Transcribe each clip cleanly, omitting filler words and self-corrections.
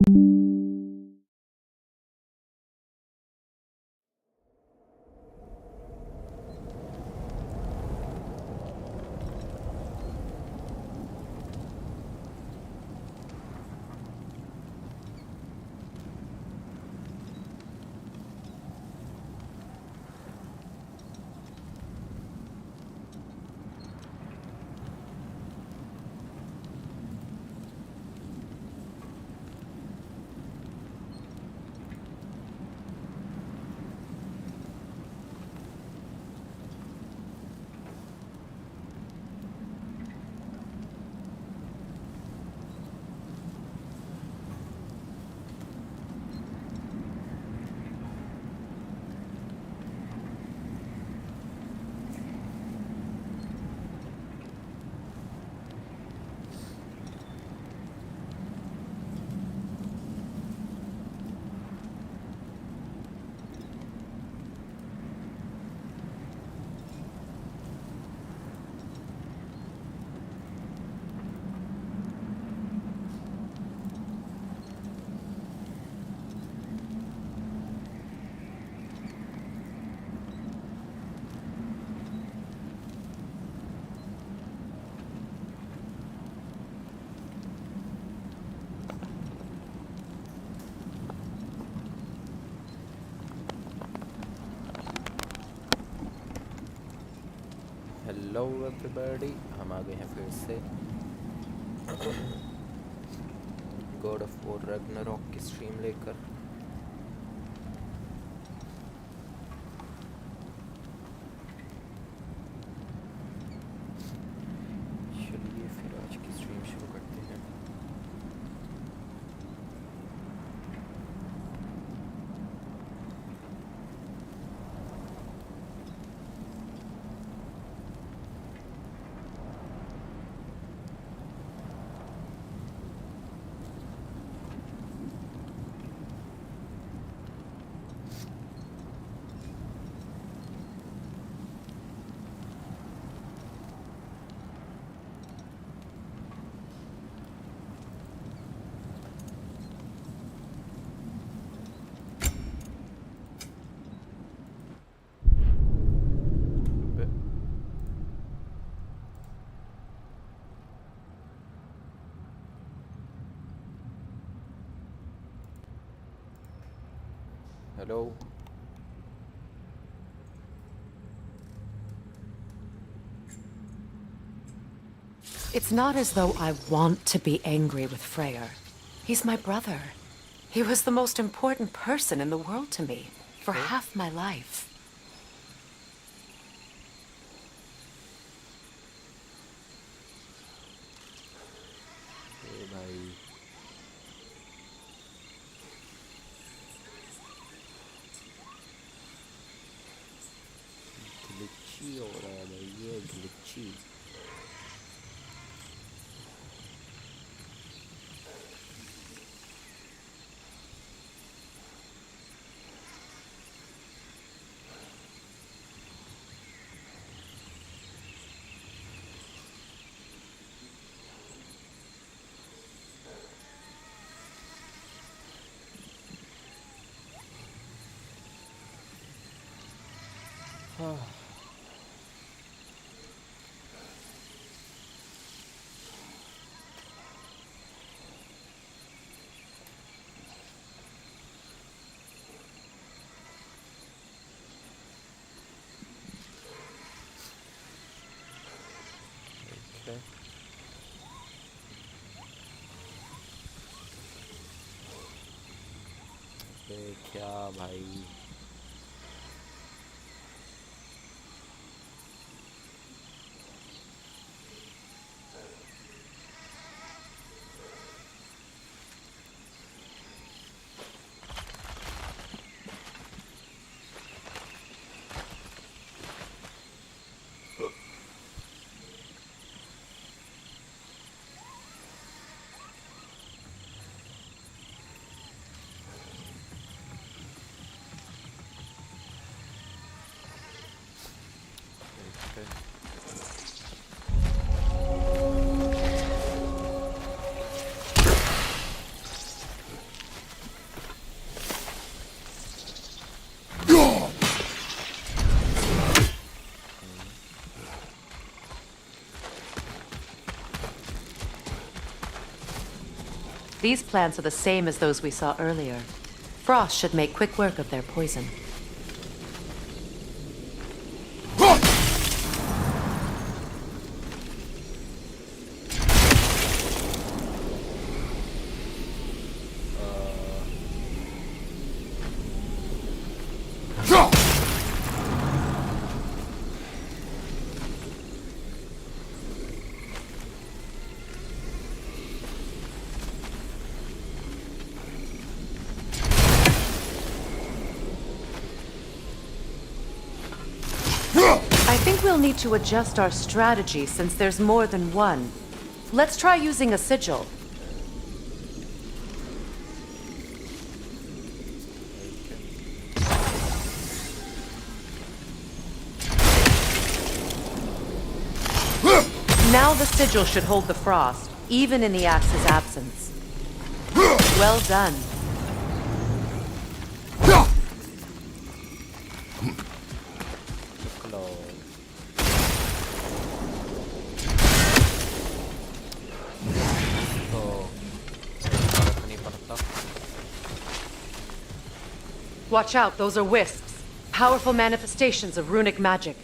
Hello everybody, हम आ गए हैं फिर से गॉड ऑफ वॉर रैग्नारॉक की स्ट्रीम लेकर। चलिए फिर आज की स्ट्रीम शुरू करते हैं। Hello, It's not as though I want to be angry with Freyr. He's my brother. He was the most important person in the world to me for half my life. भाई glitchy हो रहा है भाई, ये glitchy. हाँ क्या भाई, These plants are the same as those we saw earlier. Frost should make quick work of their poison. I think we'll need to adjust our strategy since there's more than one. Let's try using a sigil. Now the sigil should hold the frost, even in the axe's absence. Well done. Watch out, those are wisps. Powerful manifestations of runic magic.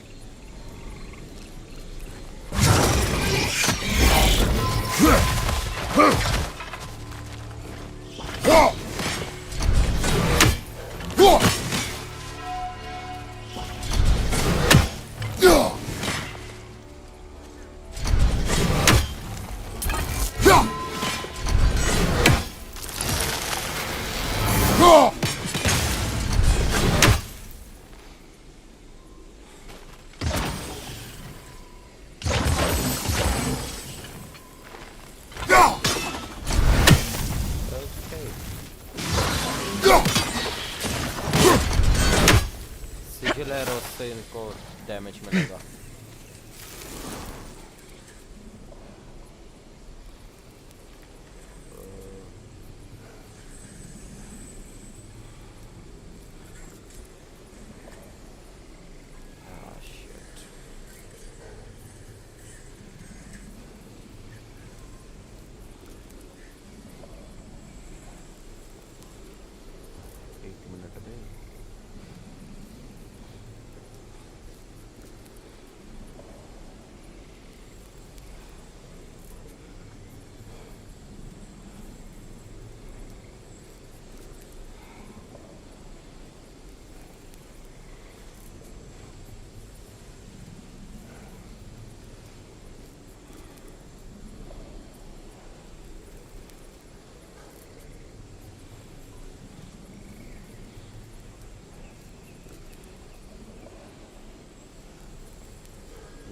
से इनको damage मिलेगा।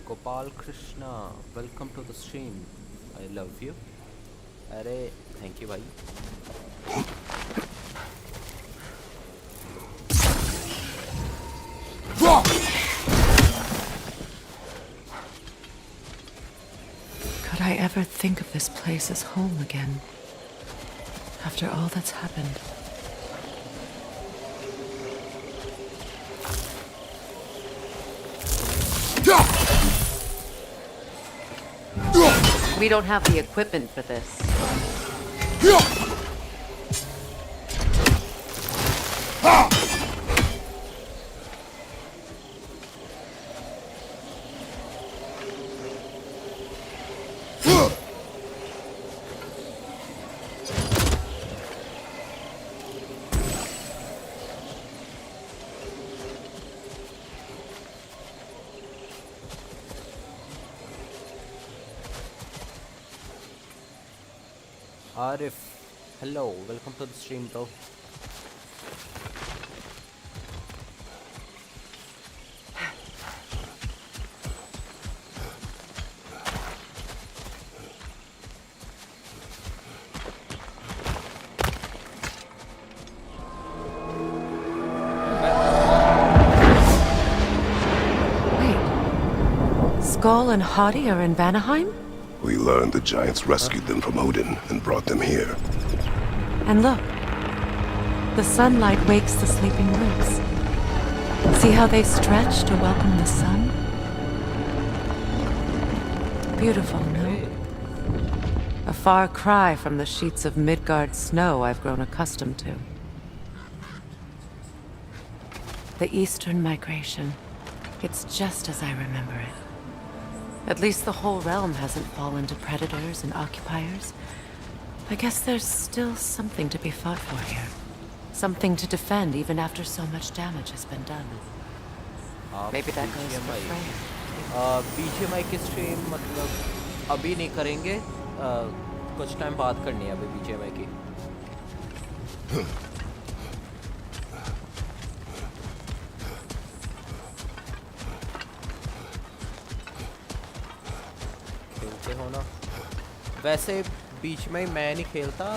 Gopal Krishna, welcome to the stream. I love you. अरे thank you भाई. Could I ever think of this place as home again? After all that's happened. We don't have the equipment for this. Arif, hello, welcome to the stream, bro. Wait, Skull and Hadi are in Vanaheim? We learned the giants rescued them from Odin and brought them here. And look, the sunlight wakes the sleeping roots. See how they stretch to welcome the sun? Beautiful, no? A far cry from the sheets of Midgard snow I've grown accustomed to. The Eastern Migration. It's just as I remember it. At least the whole realm hasn't fallen to predators and occupiers. I guess there's still something to be fought for here. Something to defend even after so much damage has been done. Maybe that goes for Freya. BGMI की stream मतलब अभी नहीं करेंगे, कुछ time बाद करनी है अभी BGMI की। खेलते हो ना? वैसे बीच में मैं नहीं खेलता।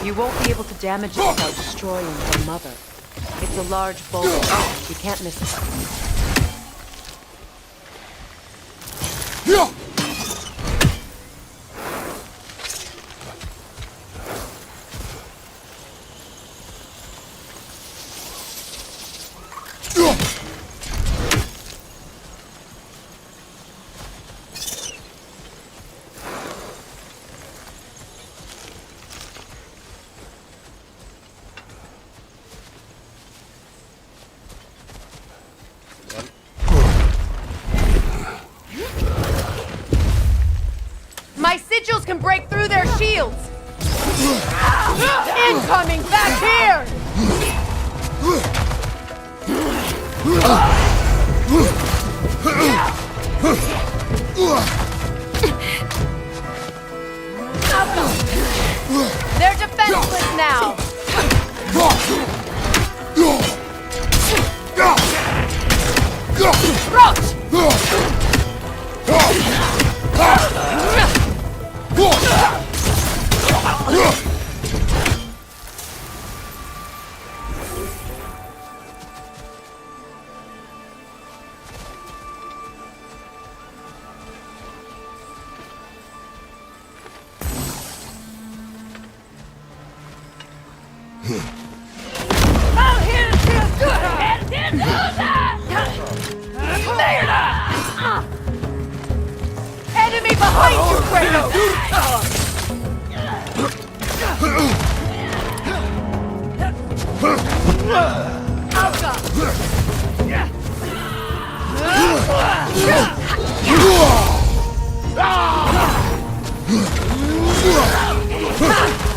You won't be able to damage it without destroying her mother. It's a large boulder. You can't miss it. My sigils can break through their shields! Incoming back here! They're defenseless now! Enemy behind you, Kratos!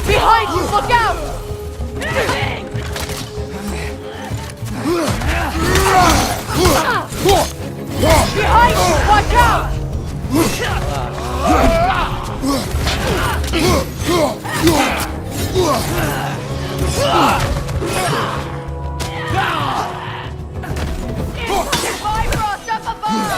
Behind you, look out! Behind you, watch out! Bifrost up above!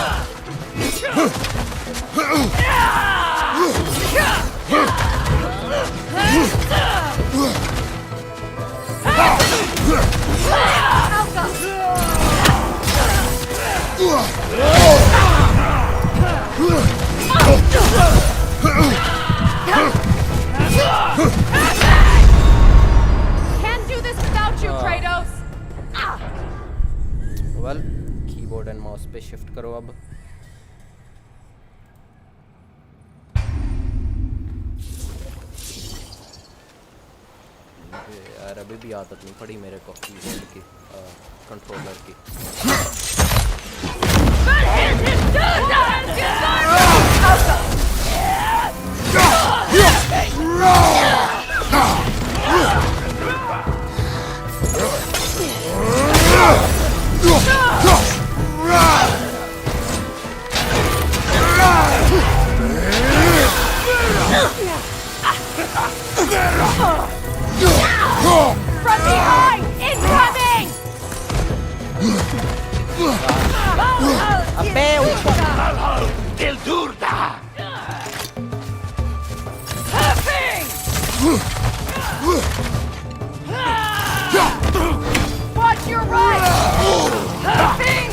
Can't do this without you, Kratos! Well, keyboard and mouse पे shift करो अब। यार अभी भी आदत नहीं पड़ी मेरे को कीबोर्ड की, कंट्रोलर की। From behind! Incoming! अबे Il Durda! Watch your right! Ping!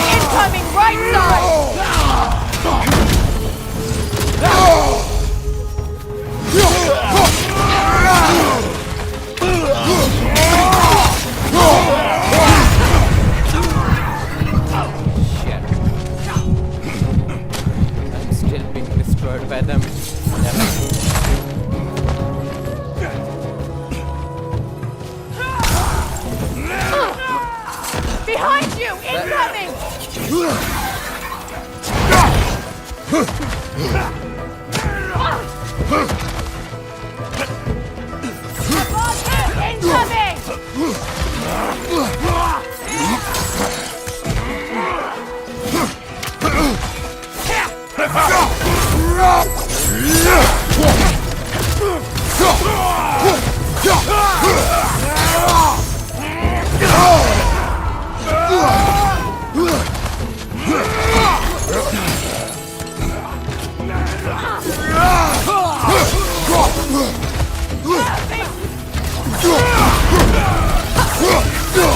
Incoming right side! Shit. I'm still being destroyed by them. Behind you! Incoming! Incoming!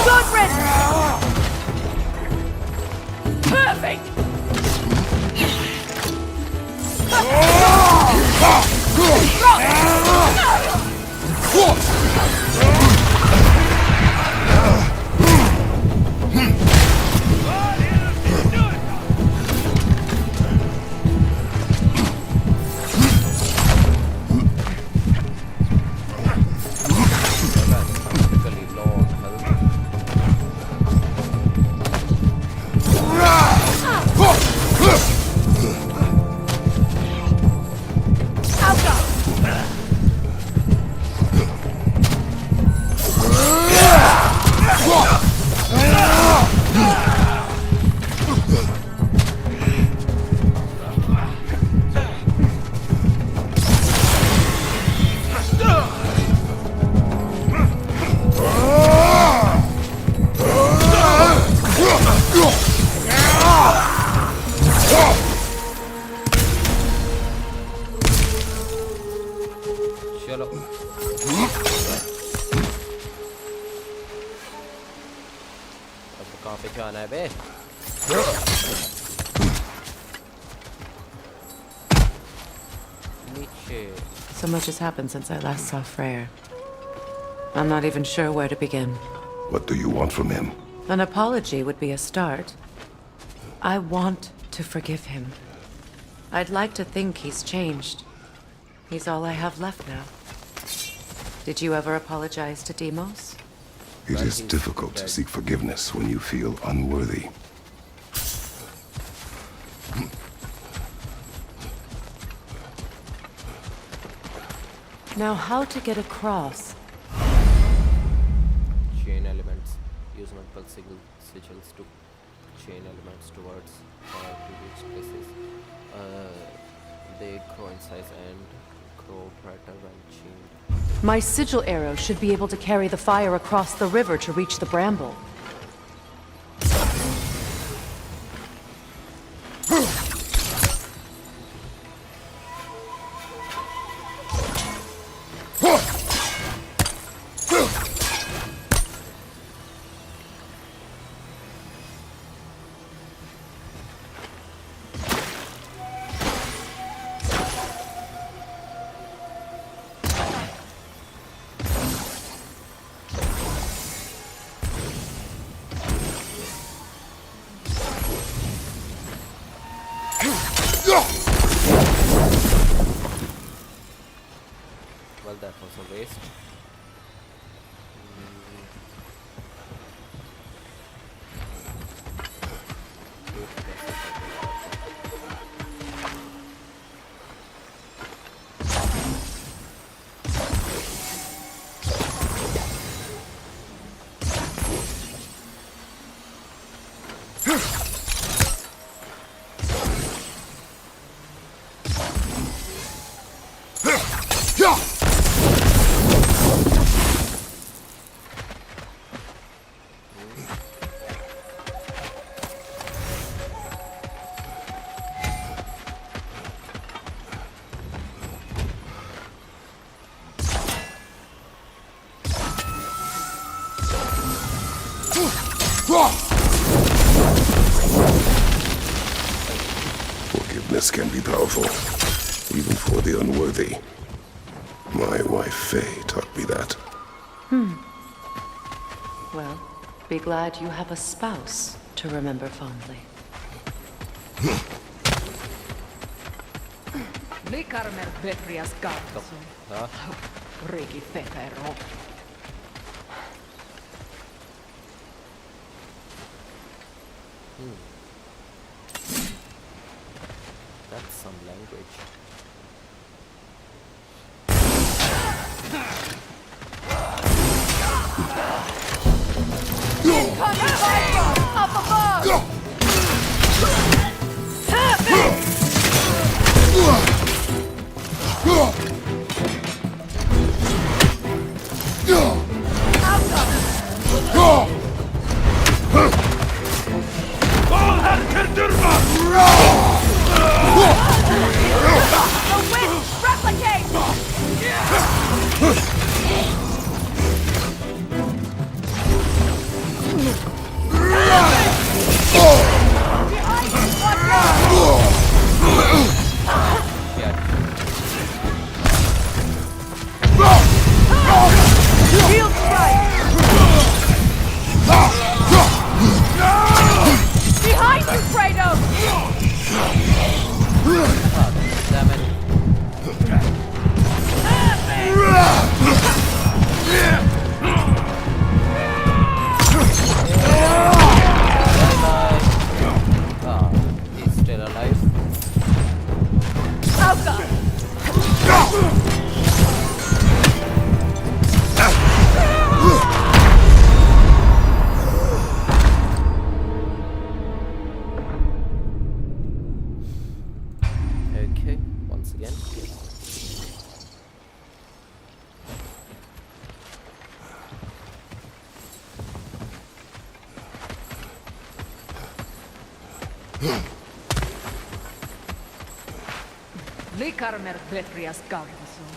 Good riddance! Perfect! Practically low on चलो अब कहाँ पे जाना है बे? नीचे. So much has happened since I last saw Freyr. I'm not even sure where to begin. What do you want from him? An apology would be a start. I want to forgive him. I'd like to think he's changed. He's all I have left now. Did you ever apologize to Demos? It is difficult to seek forgiveness when you feel unworthy. Now, how to get across? Chain elements. Use multiple sigils to chain elements towards or to reach places. They grow in size and grow brighter when chained. My sigil arrow should be able to carry the fire across the river to reach the bramble. Well, that was a waste. Forgiveness can be powerful, even for the unworthy. My wife Faye taught me that. Well, be glad you have a spouse to remember fondly. Likarmer Vetrias Gardason. Regi Fefero. That's some language. Incoming fire! Up above! The wind replicate! Behind you, watch out! Shield strike! Behind you, Kratos! Damn it. He's still alive. Okay, once again. Likarmer Vetrias Gardason.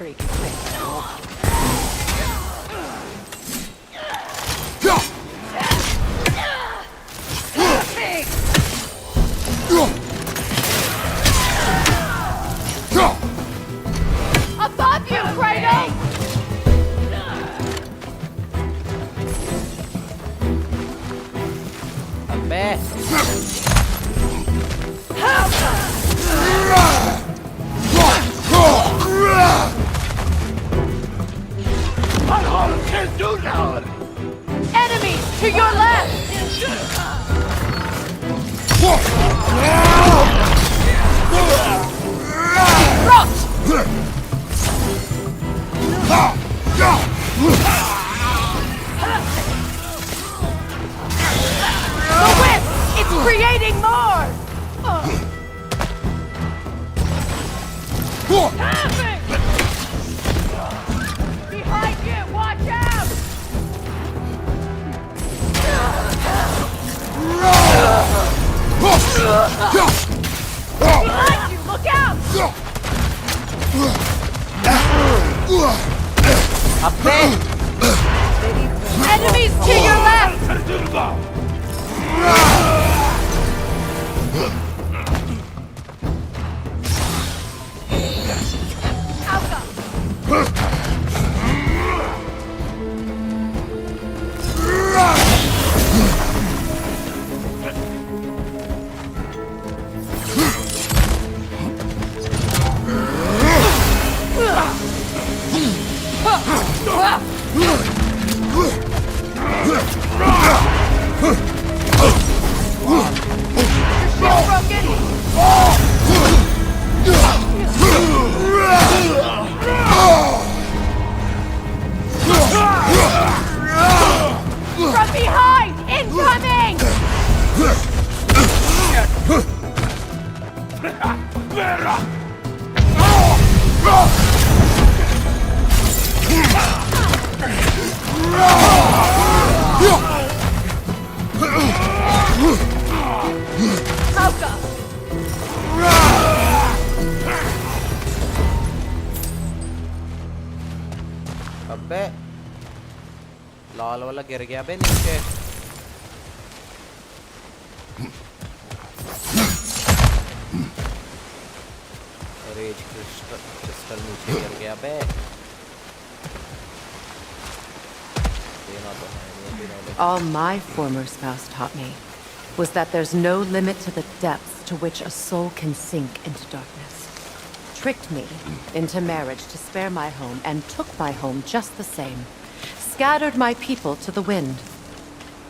Regi Fefero. Above you, Kratos! Abbe! Enemies to your left! The whip! It's creating more! Behind you! Watch out! Behind you! Look out! Abbe! Enemies to your left! Alpha! Shield broken! From behind! Incoming! Hauka! अबे लाल वाला गिर गया बे नीचे raise crystal नीचे गिर गया बे। देना तो है नहीं देना। All my former spouse taught me was that there's no limit to the depths to which a soul can sink into darkness. Tricked me into marriage to spare my home and took my home just the same. Scattered my people to the wind.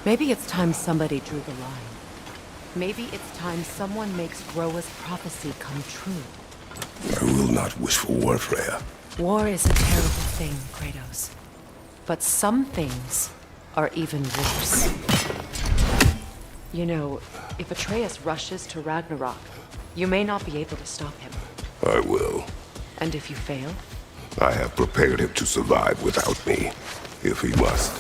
Maybe it's time somebody drew the line. Maybe it's time someone makes Groa's prophecy come true. I will not wish for war, Freya. War is a terrible thing, Kratos. But some things are even worse. You know, if Atreus rushes to Ragnarok, you may not be able to stop him. I will. And if you fail? I have prepared him to survive without me, if he must.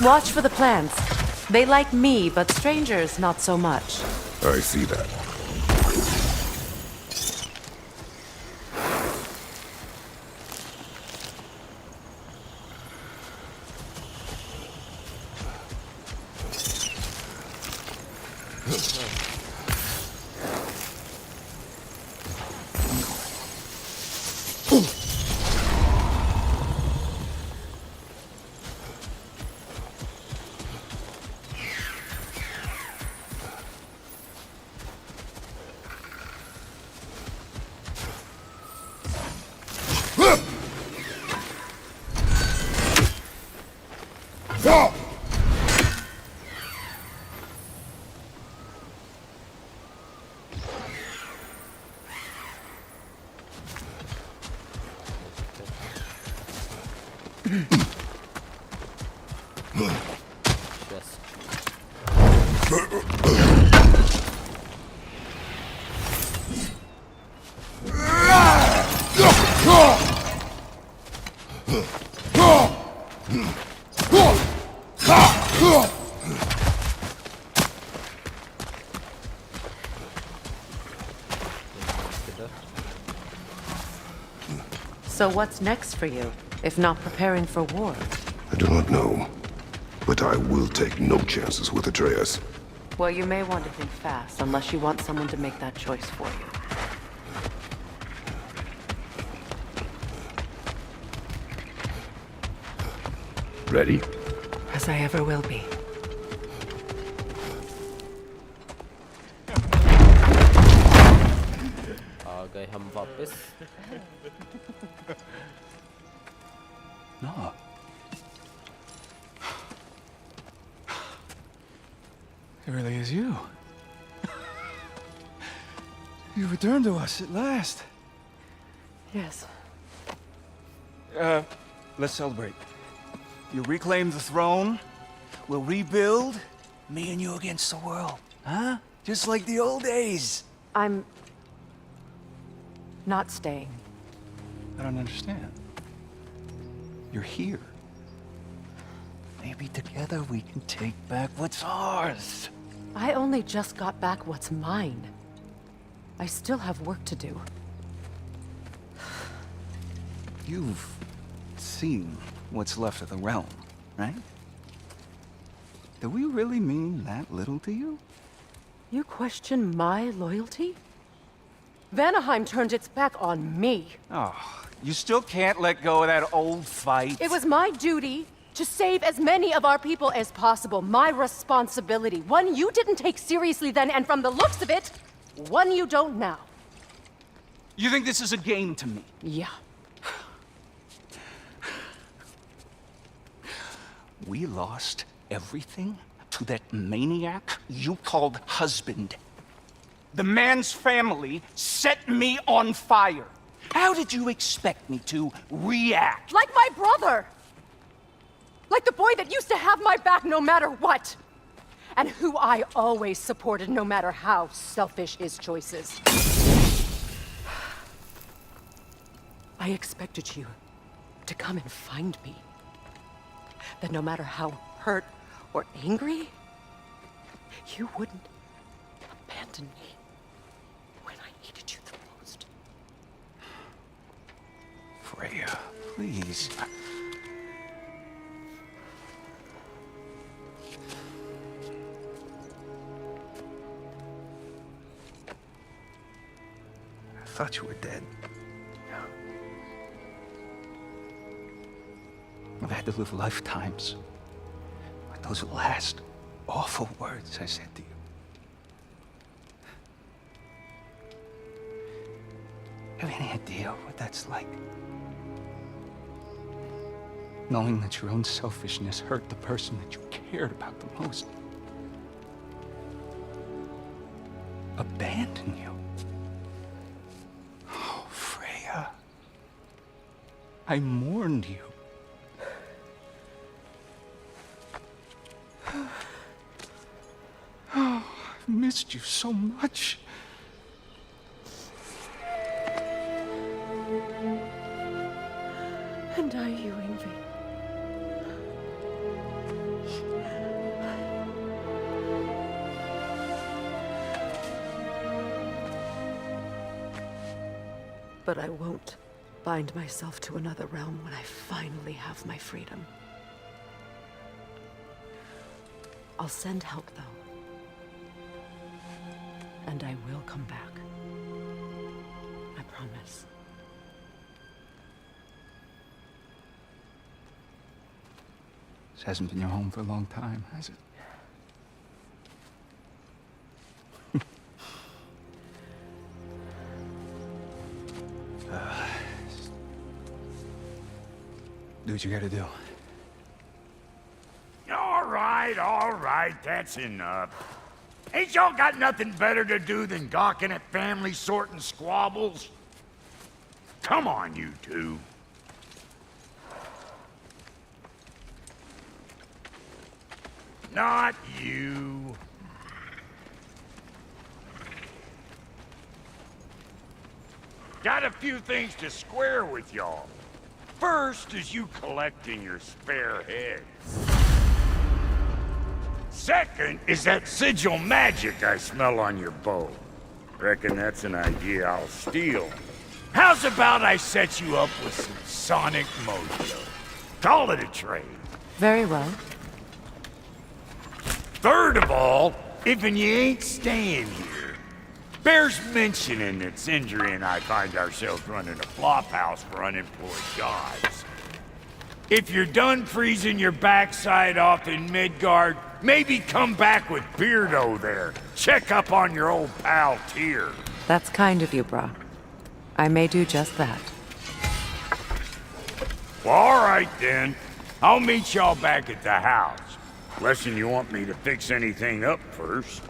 Watch for the plants. They like me, but strangers not so much. I see that. So what's next for you, if not preparing for war? I do not know, but I will take no chances with Atreus. Well, you may want to think fast, unless you want someone to make that choice for you. Ready? As I ever will be. आ गए हम वापस। No. It really is you. You returned to us at last. Yes. Let's celebrate. You reclaim the throne. We'll rebuild. Me and you against the world. Huh? Just like the old days. I'm not staying. I don't understand. You're here. Maybe together we can take back what's ours. I only just got back what's mine. I still have work to do. You've seen what's left of the realm, right? Do we really mean that little to you? You question my loyalty? Vanaheim turned its back on me. Oh, you still can't let go of that old fight. It was my duty to save as many of our people as possible. My responsibility. One you didn't take seriously then, and from the looks of it, one you don't now. You think this is a game to me? Yeah. We lost everything to that maniac you called husband. The man's family set me on fire. How did you expect me to react? Like my brother! Like the boy that used to have my back no matter what! And who I always supported no matter how selfish his choices. I expected you to come and find me. That no matter how hurt or angry, you wouldn't abandon abandon me when I needed you the most. Freya, please. I thought you were dead. I've had to live lifetimes with those last awful words I said to you. Have any idea what that's like? Knowing that your own selfishness hurt the person that you cared about the most. Abandon you. Oh, Freya. I mourned you. Oh, I've missed you so much. And I you, Ingvi. But I won't bind myself to another realm when I finally have my freedom. I'll send help, though. And I will come back. I promise. This hasn't been your home for a long time, has it? Do what you gotta do. All right, that's enough. Ain't y'all got nothing better to do than gawking at family sorting squabbles? Come on, you two. Not you. Got a few things to square with y'all. First is you collecting your spare heads. Second is that sigil magic I smell on your bow. Reckon that's an idea I'll steal. How's about I set you up with some sonic mojo? Call it a trade. Very well. Third of all, if you ain't staying here, bears mentioning that Sindri and I find ourselves running a flop house for unemployed gods. If you're done freezing your backside off in Midgard, maybe come back with Beardo there. Check up on your old pal Tyr. That's kind of you, brah. I may do just that. Well, all right then. I'll meet y'all back at the house. Unless you want me to fix anything up first.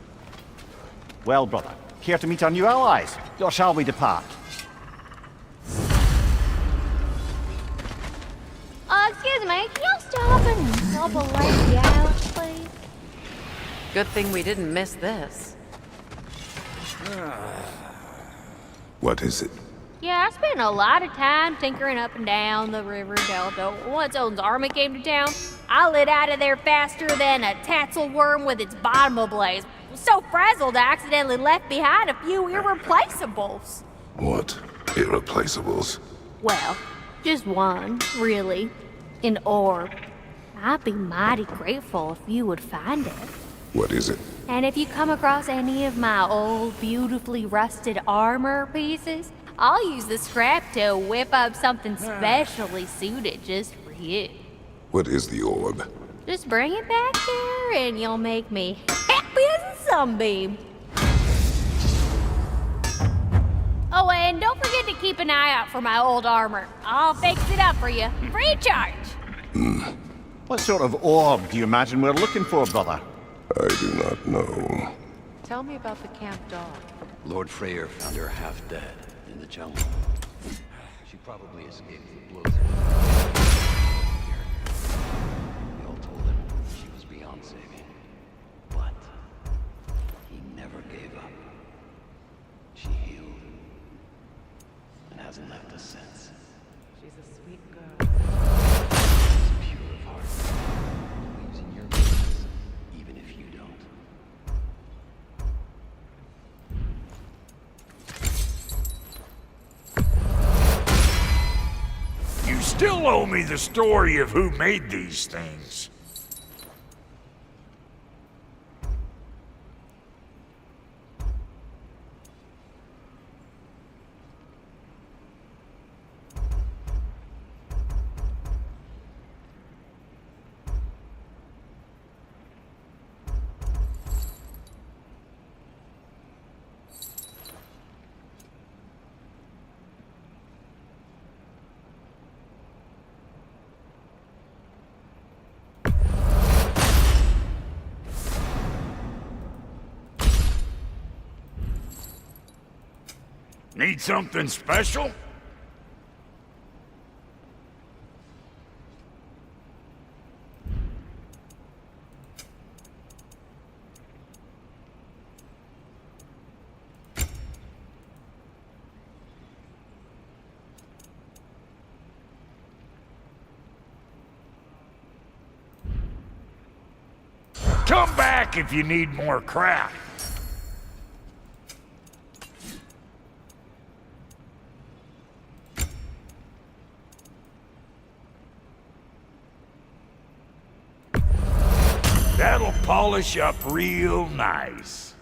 Well, brother, here to meet our new allies, or shall we depart? Excuse me, can y'all stop and help a lady out, please? Good thing we didn't miss this. What is it? Yeah, I spent a lot of time tinkering up and down the river delta. Once Odin's army came to town, I lit out of there faster than a tassel worm with its bottom ablaze. So frazzled, I accidentally left behind a few irreplaceables. What? Irreplaceables? Well, just one, really. An orb. I'd be mighty grateful if you would find it. What is it? And if you come across any of my old, beautifully rusted armor pieces, I'll use the scrap to whip up something specially suited just for you. What is the orb? Just bring it back here and you'll make me happy as a sunbeam. Oh, and don't forget to keep an eye out for my old armor. I'll fix it up for you, free of charge. What sort of orb do you imagine we're looking for, brother? I do not know. Tell me about the camp dog. Lord Freyr found her half dead in the jungle. She probably escaped the blows. We all told him she was beyond saving. But he never gave up. She healed and hasn't left us since. She's a sweet girl. She's pure of heart. Believes in your goodness, even if you don't. still owe me the story of who made these things. Need something special? Come back if you need more crap. That'll polish up real nice.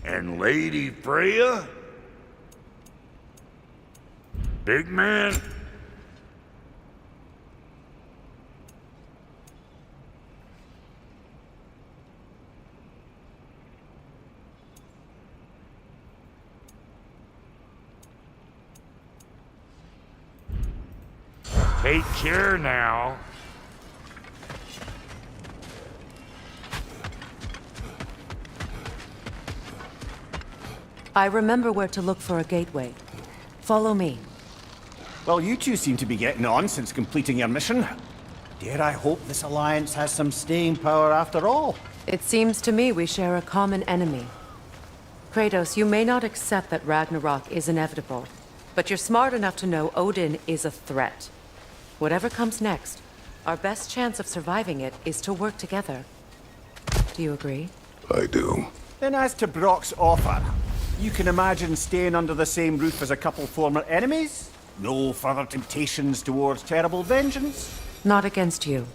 And Lady Freya? Big man? Take care now. I remember where to look for a gateway. Follow me. Well, you two seem to be getting on since completing your mission. Dare I hope this alliance has some staying power after all? It seems to me we share a common enemy. Kratos, you may not accept that Ragnarok is inevitable, but you're smart enough to know Odin is a threat. Whatever comes next, our best chance of surviving it is to work together. Do you agree? I do. Then as to Brock's offer, you can imagine staying under the same roof as a couple former enemies? No further temptations towards terrible vengeance? Not against you.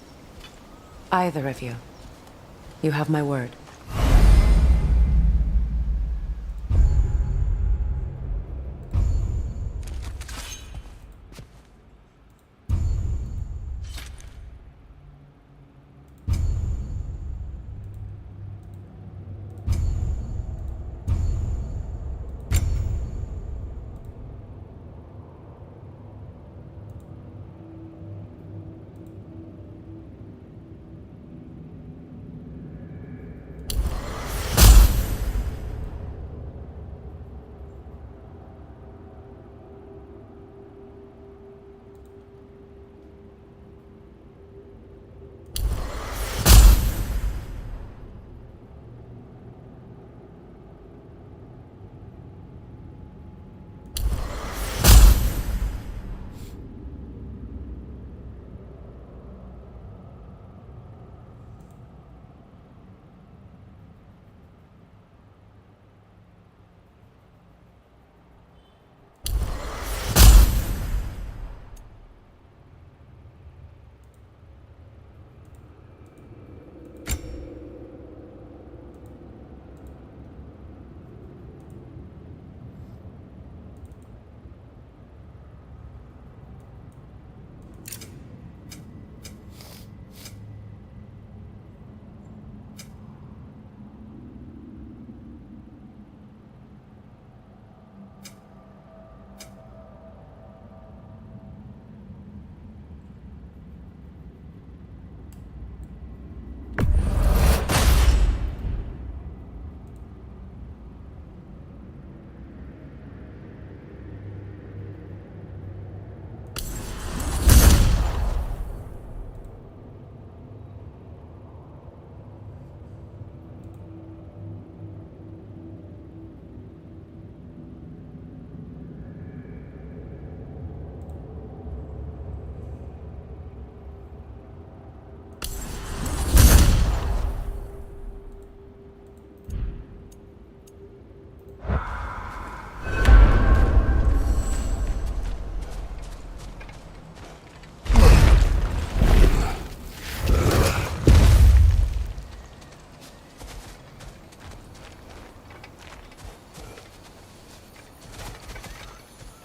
Either of you. You have my word.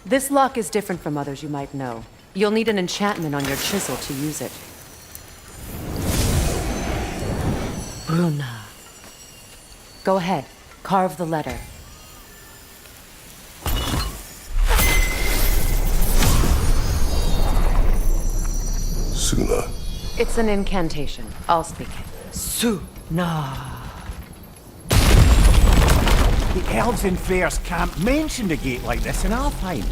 This lock is different from others you might know. You'll need an enchantment on your chisel to use it. Bruna. Go ahead. Carve the letter. Suna. It's an incantation. I'll speak it. Suna. The elves in Freyr's camp mentioned a gate like this in Alfheim.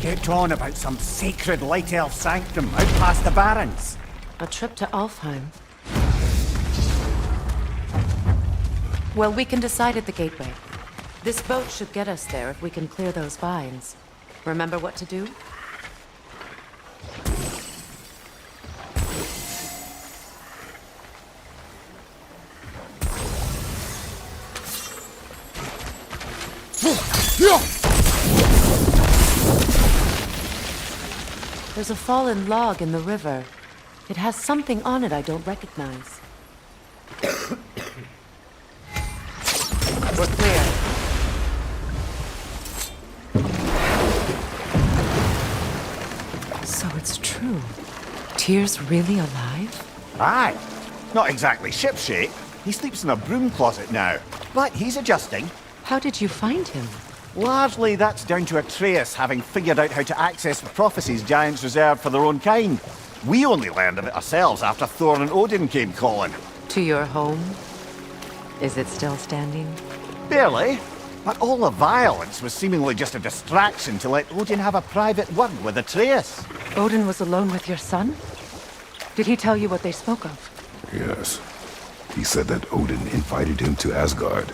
Kept on about some sacred light elf sanctum out past the Barrens. A trip to Alfheim. Well, we can decide at the gateway. This boat should get us there if we can clear those vines. Remember what to do? There's a fallen log in the river. It has something on it I don't recognize. We're clear. So it's true. Tyr's really alive? Aye. Not exactly shipshape. He sleeps in a broom closet now. But he's adjusting. How did you find him? Largely, that's down to Atreus having figured out how to access the prophecies giants reserved for their own kind. We only learned of it ourselves after Thor and Odin came calling. To your home? Is it still standing? Barely. But all the violence was seemingly just a distraction to let Odin have a private word with Atreus. Odin was alone with your son? Did he tell you what they spoke of? Yes. He said that Odin invited him to Asgard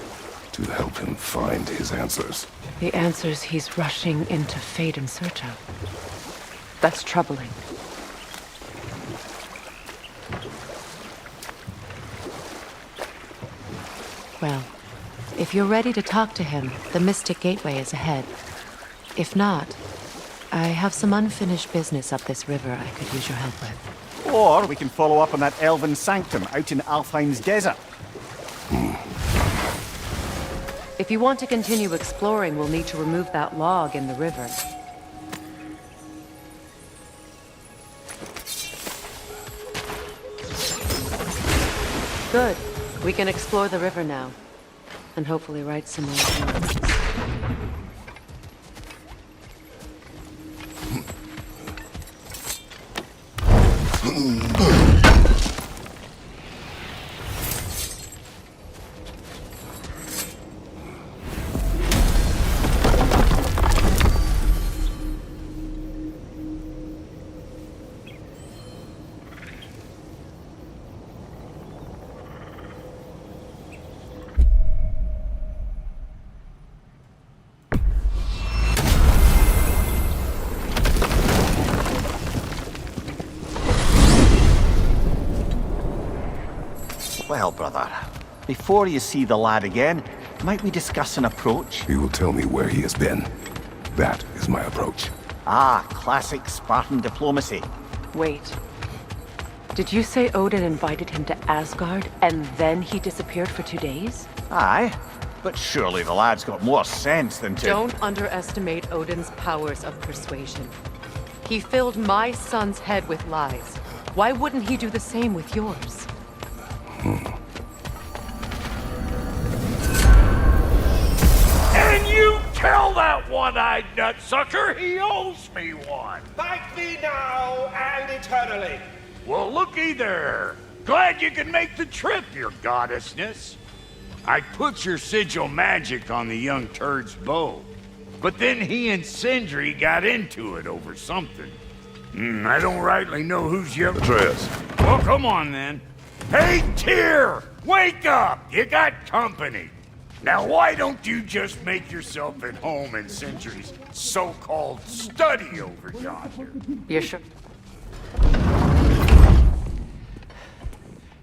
to help him find his answers. The answers he's rushing into fate in search of. That's troubling. Well, if you're ready to talk to him, the Mystic Gateway is ahead. If not, I have some unfinished business up this river I could use your help with. Or we can follow up on that elven sanctum out in Alfheim's desert. If you want to continue exploring, we'll need to remove that log in the river. Good. We can explore the river now. And hopefully write some more poems. Well, brother, before you see the lad again, might we discuss an approach? He will tell me where he has been. That is my approach. Ah, classic Spartan diplomacy. Wait. Did you say Odin invited him to Asgard, and then he disappeared for 2 days? Aye, but surely the lad's got more sense than to... Don't underestimate Odin's powers of persuasion. He filled my son's head with lies. Why wouldn't he do the same with yours? And you tell that one-eyed nutsucker he owes me one. Thank thee now and eternally. Well, looky there. Glad you can make the trip, your goddessness. I put your sigil magic on the young turd's bow, but then he and Sindri got into it over something. I don't rightly know who's your... Atreus. Well, come on then. Hey, Tyr! Wake up! You got company. Now, why don't you just make yourself at home in Sindri's so-called study over yonder? You're sure?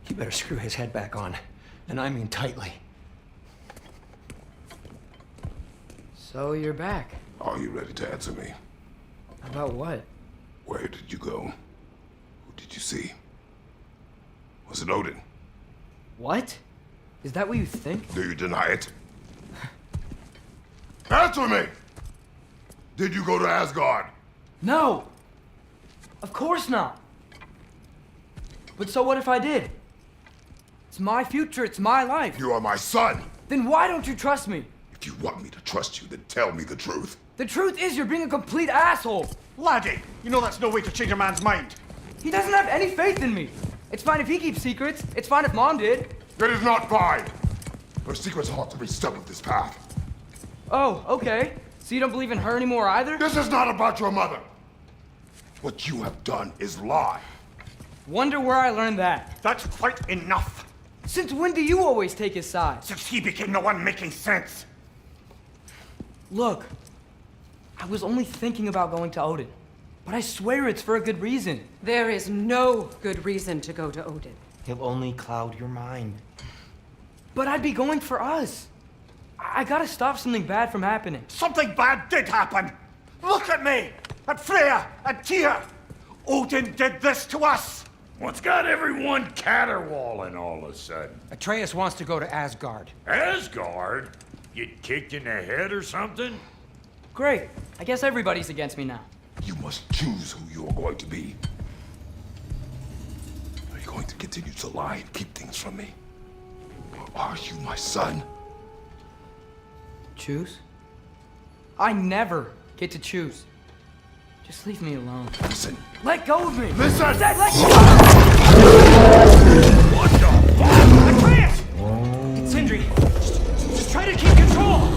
You better screw his head back on, and I mean tightly. So you're back. Are you ready to answer me? About what? Where did you go? Who did you see? Was it Odin? What? Is that what you think? Do you deny it? Answer me! Did you go to Asgard? No! Of course not! But so what if I did? It's my future, it's my life. You are my son! Then why don't you trust me? If you want me to trust you, then tell me the truth. The truth is you're being a complete asshole! Laddie, you know that's no way to change a man's mind. He doesn't have any faith in me. It's fine if he keeps secrets. It's fine if Mom did. It is not fine! Her secrets ought to be stuck with this path. Oh, okay. So you don't believe in her anymore either? This is not about your mother! What you have done is lie. Wonder where I learned that. That's quite enough. Since when do you always take his side? Since he became the one making sense. Look, I was only thinking about going to Odin. But I swear it's for a good reason. There is no good reason to go to Odin. He'll only cloud your mind. But I'd be going for us. I gotta stop something bad from happening. Something bad did happen. Look at me, at Freya, at Tyr. Odin did this to us. What's got everyone caterwauling all of a sudden? Atreus wants to go to Asgard. Asgard? Get kicked in the head or something? Great. I guess everybody's against me now. You must choose who you are going to be. Are you going to continue to lie and keep things from me? Or are you my son? Choose? I never get to choose. Just leave me alone. Listen. Let go of me! Listen! I said let go! What the fuck? Atreus! Sindri, just try to keep control!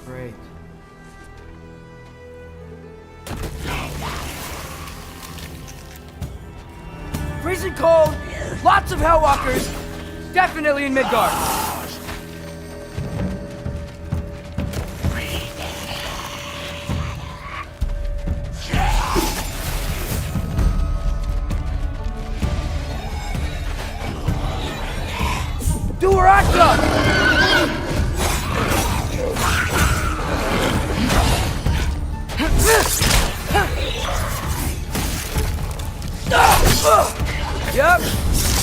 Great. Freezing cold, lots of Hellwalkers, definitely in Midgard. Durakta! Yep.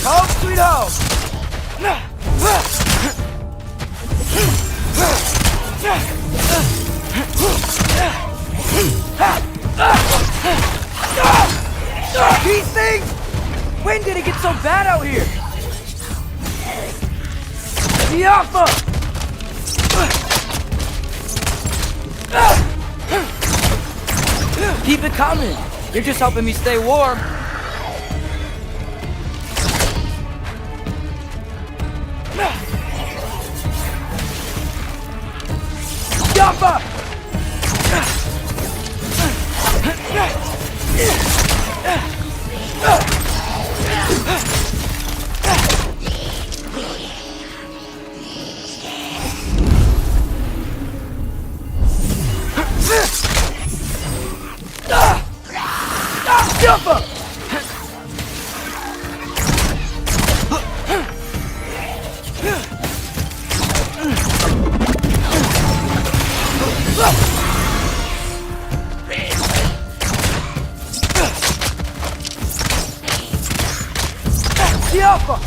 Home sweet home. These things! When did it get so bad out here? The Alpha! Keep it coming. You're just helping me stay warm. Jumper! Jumper! Jumper!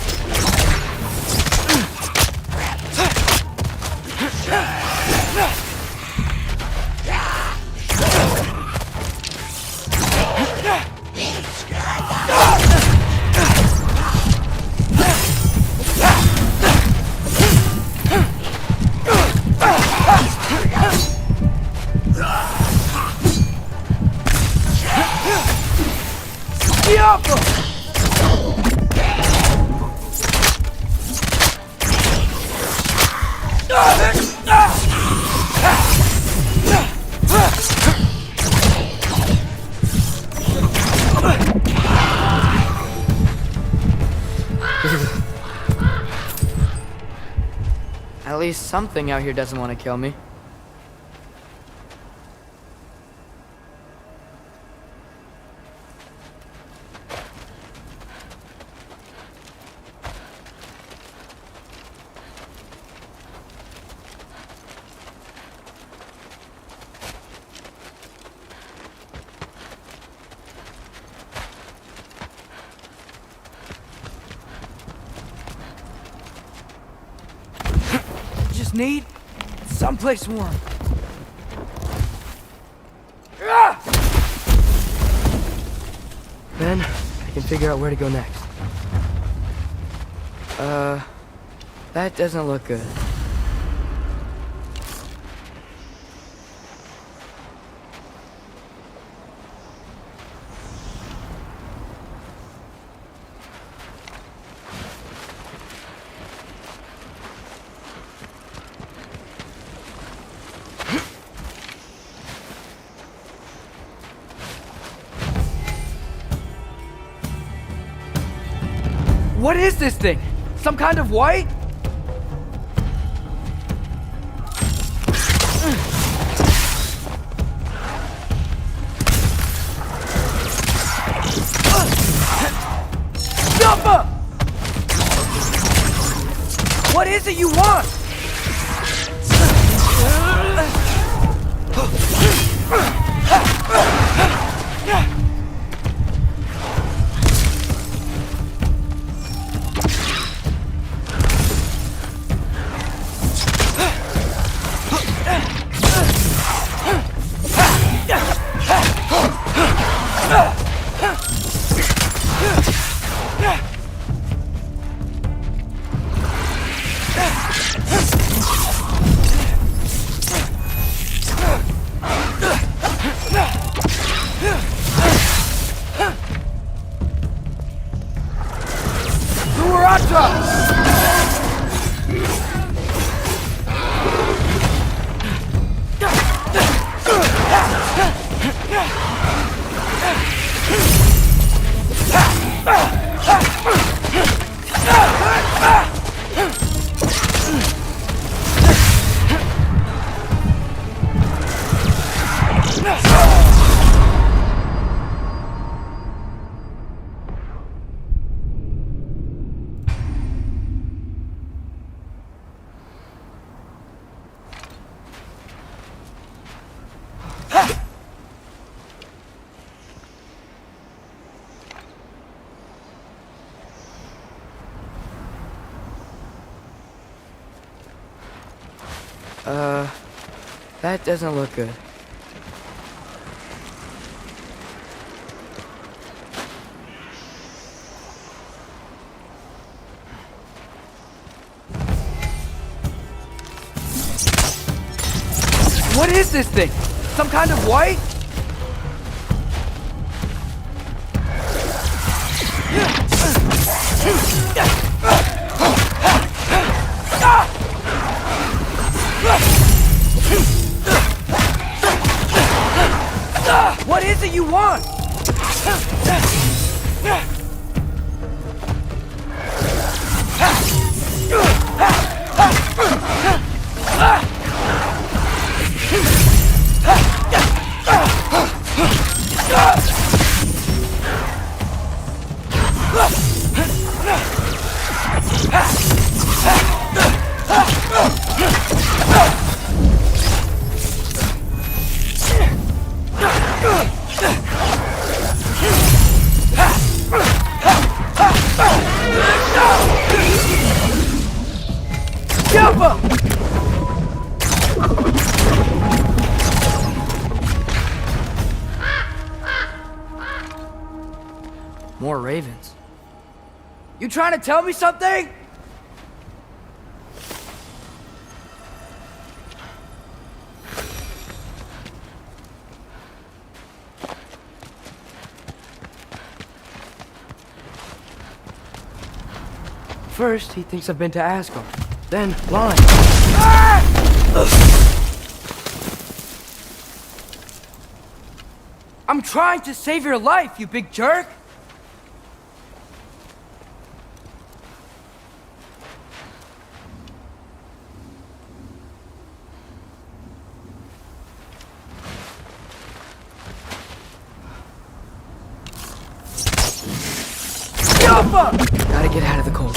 least something out here doesn't want to kill me. Just need someplace warm. Then I can figure out where to go next. That doesn't look good. What is this thing? Some kind of white? Jump! What is it you want? That doesn't look good. What is this thing? Some kind of white? What is it you want? More ravens. You trying to tell me something? First, he thinks I've been to Asgard. Then, lying. I'm trying to save your life, you big jerk! Gotta get out of the cold.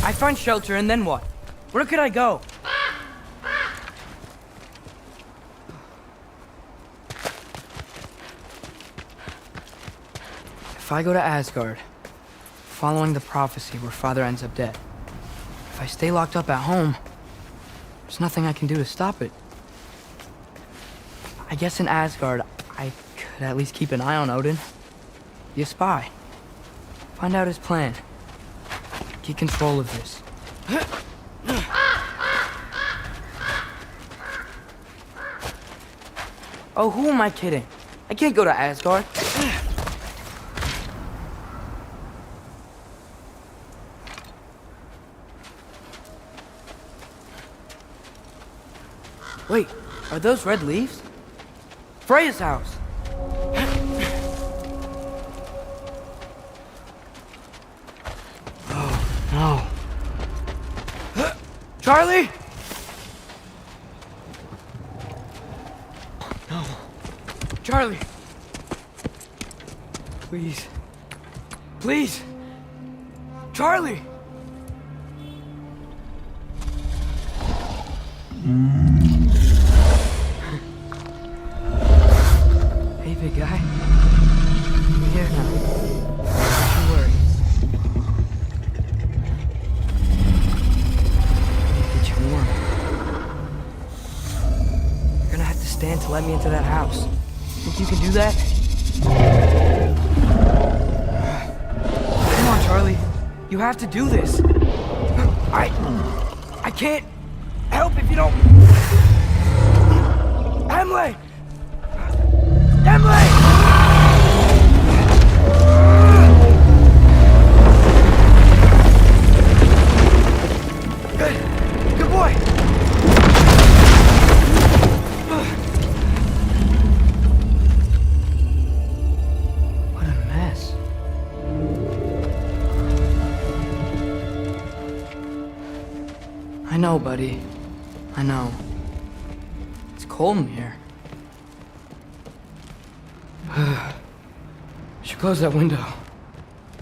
I find shelter and then what? Where could I go? If I go to Asgard, following the prophecy where Father ends up dead. If I stay locked up at home, there's nothing I can do to stop it. I guess in Asgard, I could at least keep an eye on Odin. Be a spy. Find out his plan. Get control of this. Oh, who am I kidding? I can't go to Asgard. Wait, are those red leaves? Freya's house! Oh, no. Charlie! No. Charlie! Please. Please! Charlie! Hey, big guy. I'm here now. Don't worry. Get you warm. You're gonna have to stand to let me into that house. Think you can do that? Come on, Charlie. You have to do this. I can't help if you don't. Emily! Emily! Good boy! What a mess. I know, buddy. I know. It's cold in here. Should close that window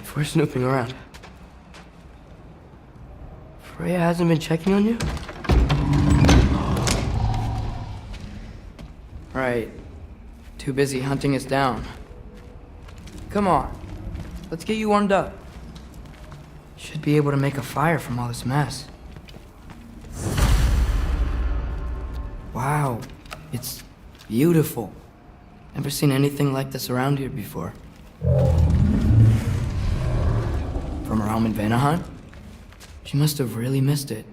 if we're snooping around. Freya hasn't been checking on you? Right. Too busy hunting us down. Come on. Let's get you warmed up. Should be able to make a fire from all this mess. Wow. It's beautiful. Never seen anything like this around here before. From her home in Vanaheim? She must have really missed it.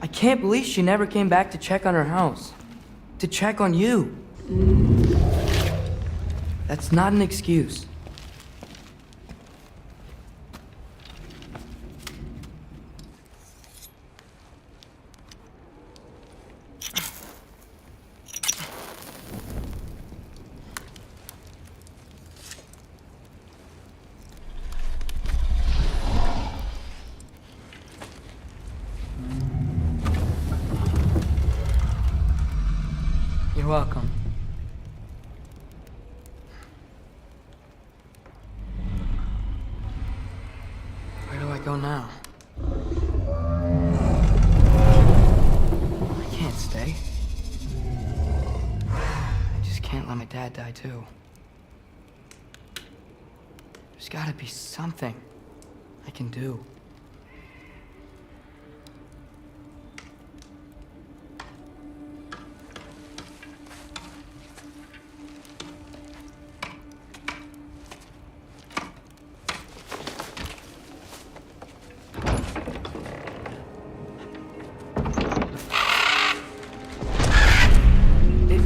I can't believe she never came back to check on her house. To check on you. That's not an excuse. You're welcome. Where do I go now? I can't stay. I just can't let my dad die too. There's gotta be something I can do.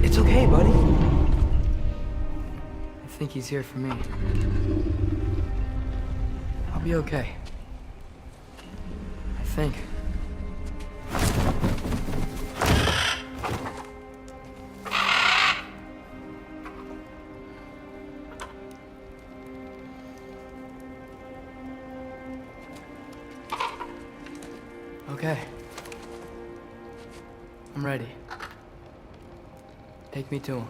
It's okay, buddy. I think he's here for me. I'll be okay. I think. Okay. I'm ready. Take me to him.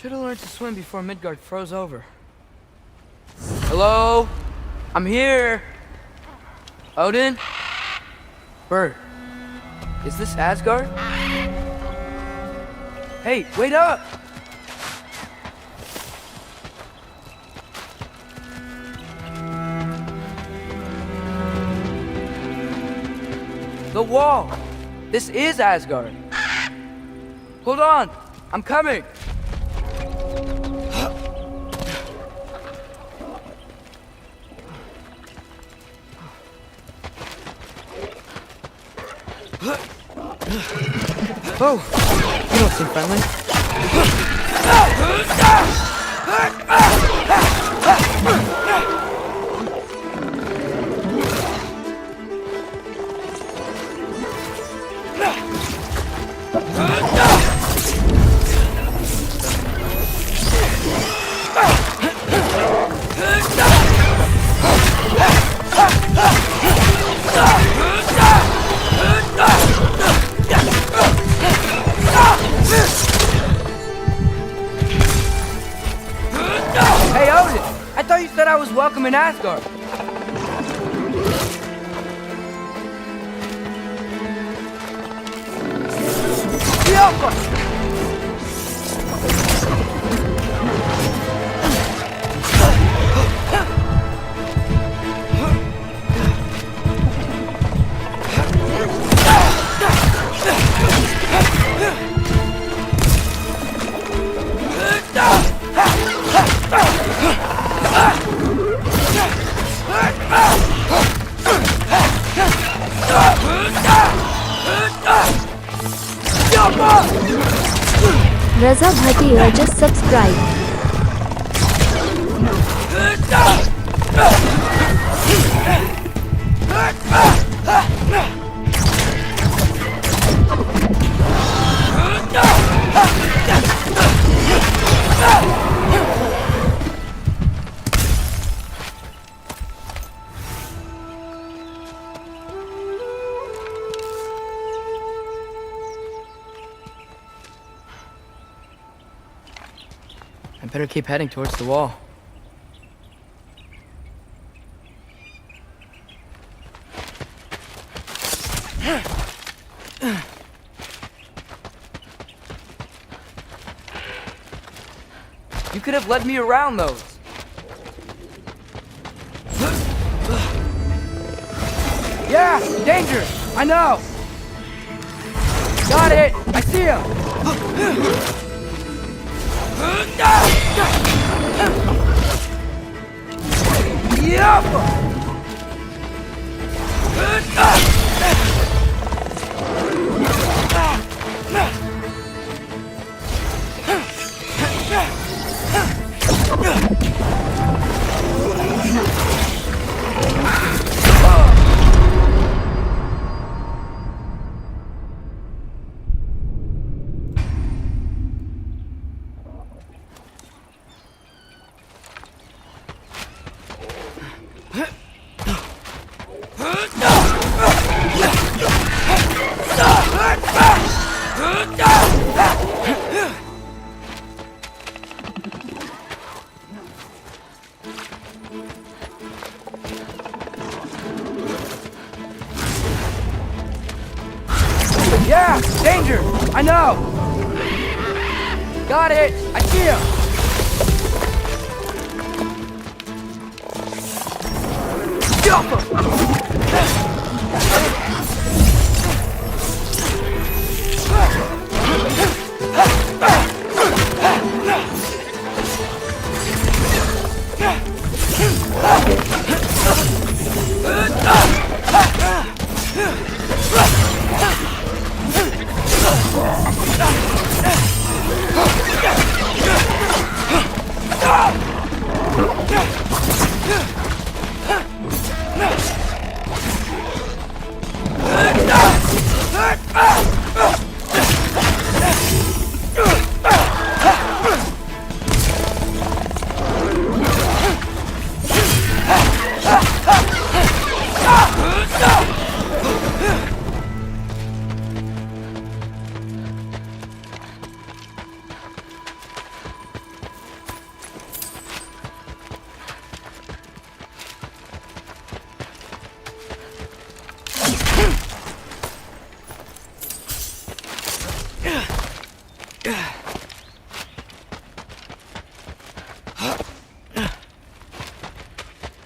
Should have learned to swim before Midgard froze over. Hello? I'm here! Odin? Bird. Is this Asgard? Hey, wait up! The wall! This is Asgard! Hold on! I'm coming! Oh! You don't seem friendly. Hey, Odin! I thought you said I was welcome in Asgard. Raza Bhatia just subscribe. I better keep heading towards the wall. You could have led me around those. Yeah, danger! I know! Got it! I see him! Yeah, danger! I know! Got it! I see him!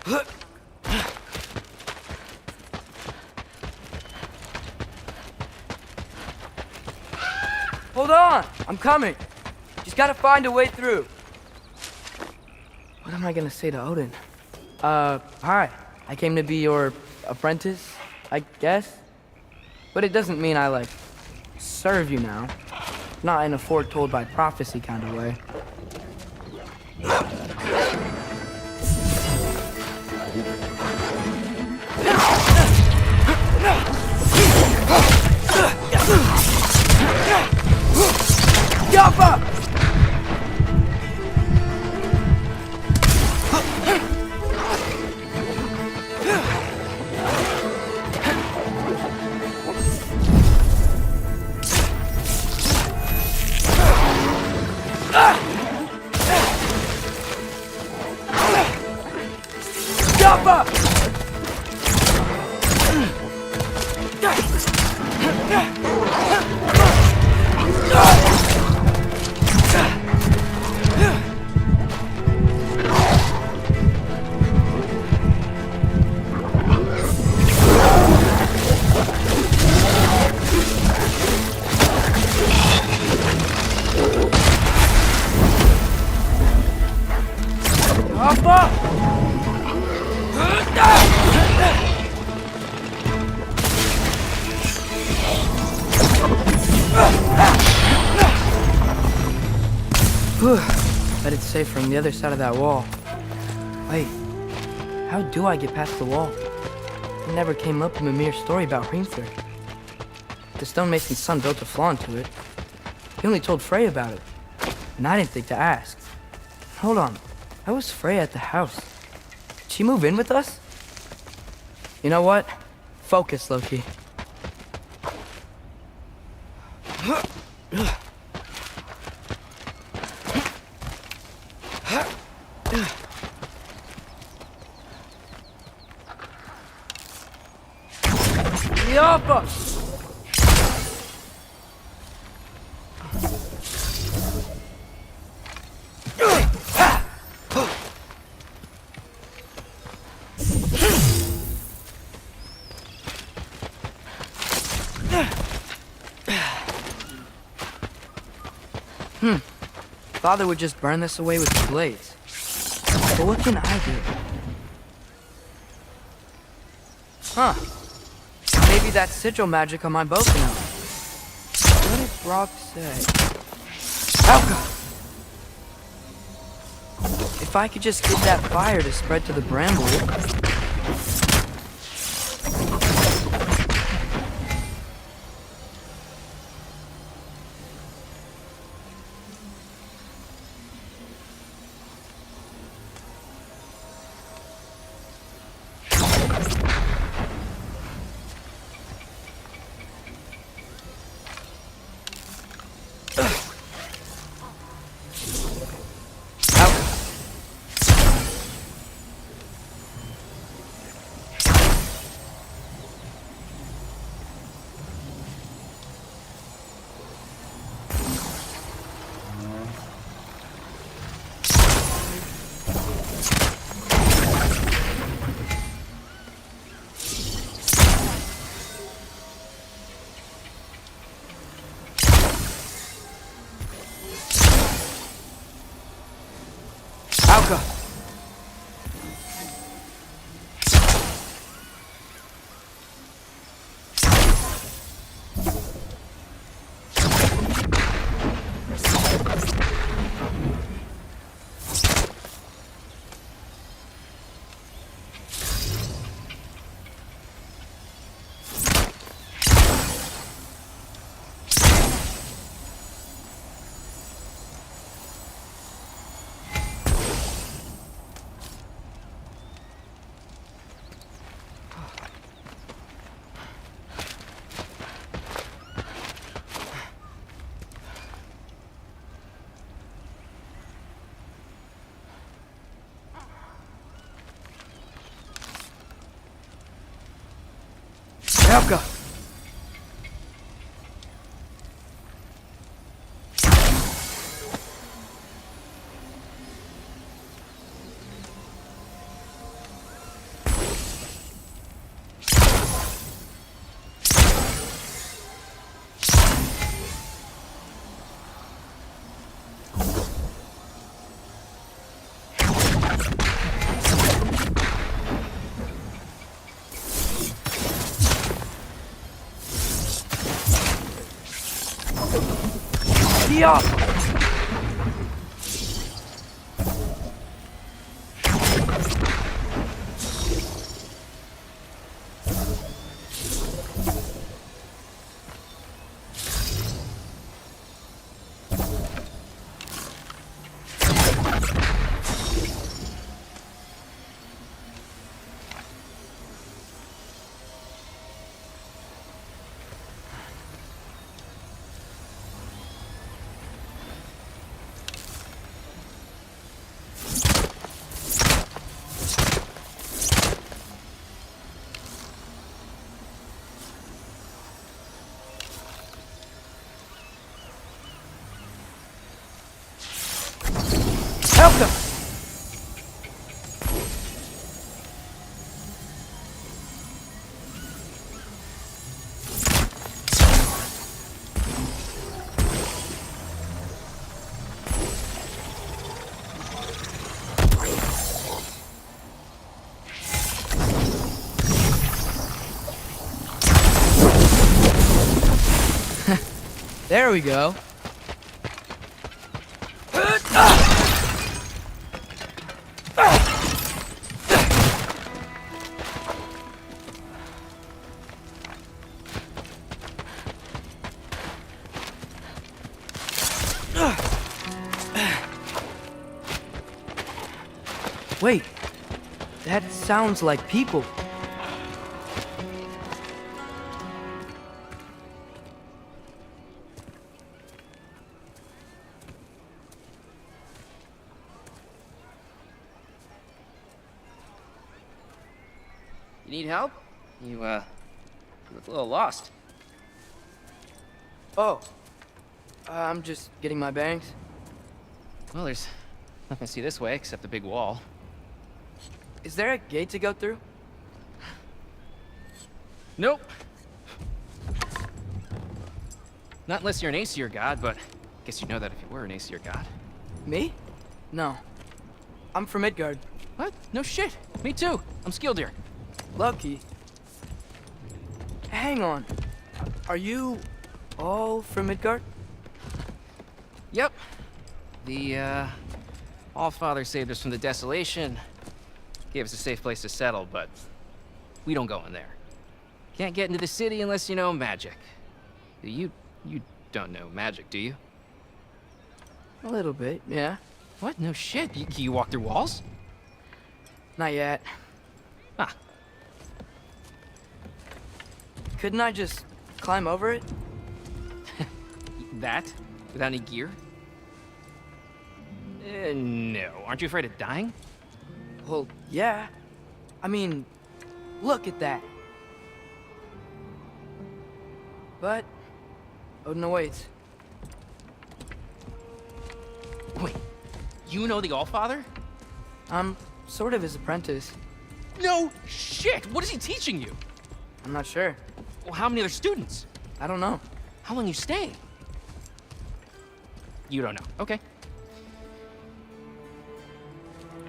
Hold on! I'm coming! Just gotta find a way through. What am I gonna say to Odin? Hi. I came to be your apprentice, I guess? But it doesn't mean I, like, serve you now. Not in a foretold by prophecy kind of way. Yappa! Bet it's safe from the other side of that wall. Wait, how do I get past the wall? It never came up in Mimir's story about Hrimthur. The stonemason's son built a flaw into it. He only told Frey about it, and I didn't think to ask. Hold on, how was Frey at the house? Did she move in with us? You know what? Focus, Loki. Yappa! Father would just burn this away with the blades. But what can I do? Huh. Maybe that's sigil magic on my bow can help. What did Brock say? Alka! If I could just get that fire to spread to the bramble. Alka! Alka! Yeah. Help them! There we go. Wait, that sounds like people. You need help? You look a little lost. Oh, I'm just getting my bangs. Well, there's nothing to see this way except the big wall. Is there a gate to go through? Nope. Not unless you're an Aesir god, but I guess you'd know that if you were an Aesir god. Me? No. I'm from Midgard. What? No shit. Me too. I'm Skildir. Lucky. Hang on. Are you all from Midgard? Yep. The, Allfather saved us from the desolation. Gave us a safe place to settle, but we don't go in there. Can't get into the city unless you know magic. You don't know magic, do you? A little bit, yeah. What? No shit. You walk through walls? Not yet. Ah. Couldn't I just climb over it? That? Without any gear? No. Aren't you afraid of dying? Well, yeah. I mean, look at that. But Odin awaits. Wait, you know the Allfather? I'm sort of his apprentice. No shit! What is he teaching you? I'm not sure. Well, how many other students? I don't know. How long you staying? You don't know. Okay.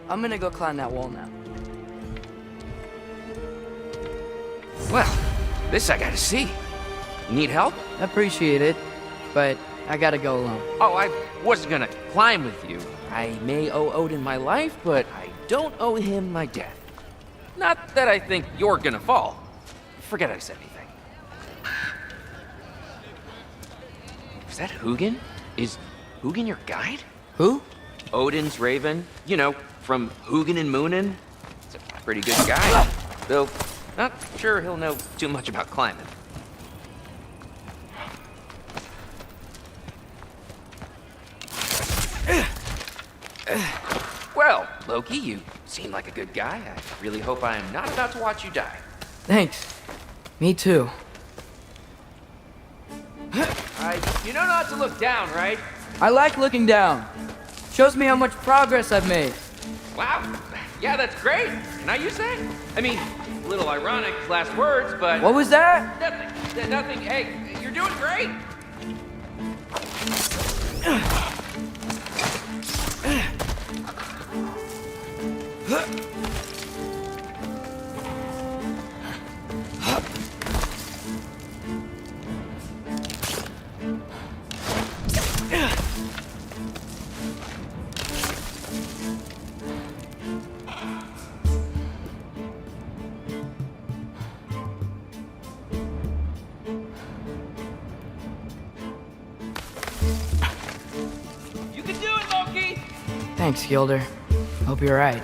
I'm gonna go climb that wall now. Well, this I gotta see. Need help? Appreciate it, but I gotta go alone. Oh, I wasn't gonna climb with you. I may owe Odin my life, but I don't owe him my death. Not that I think you're gonna fall. Forget I said anything. Is that Hugin? Is Hugin your guide? Who? Odin's raven. You know, from Hugin and Moonin. He's a pretty good guy. Though, not sure he'll know too much about climbing. Well, Loki, you seem like a good guy. I really hope I am not about to watch you die. Thanks. Me too. You know not to look down, right? I like looking down. Shows me how much progress I've made. Wow. Yeah, that's great. Can I use that? I mean, a little ironic, last words, but... What was that? Nothing. Nothing. Hey, you're doing great. Thanks, Gilder. Hope you're right.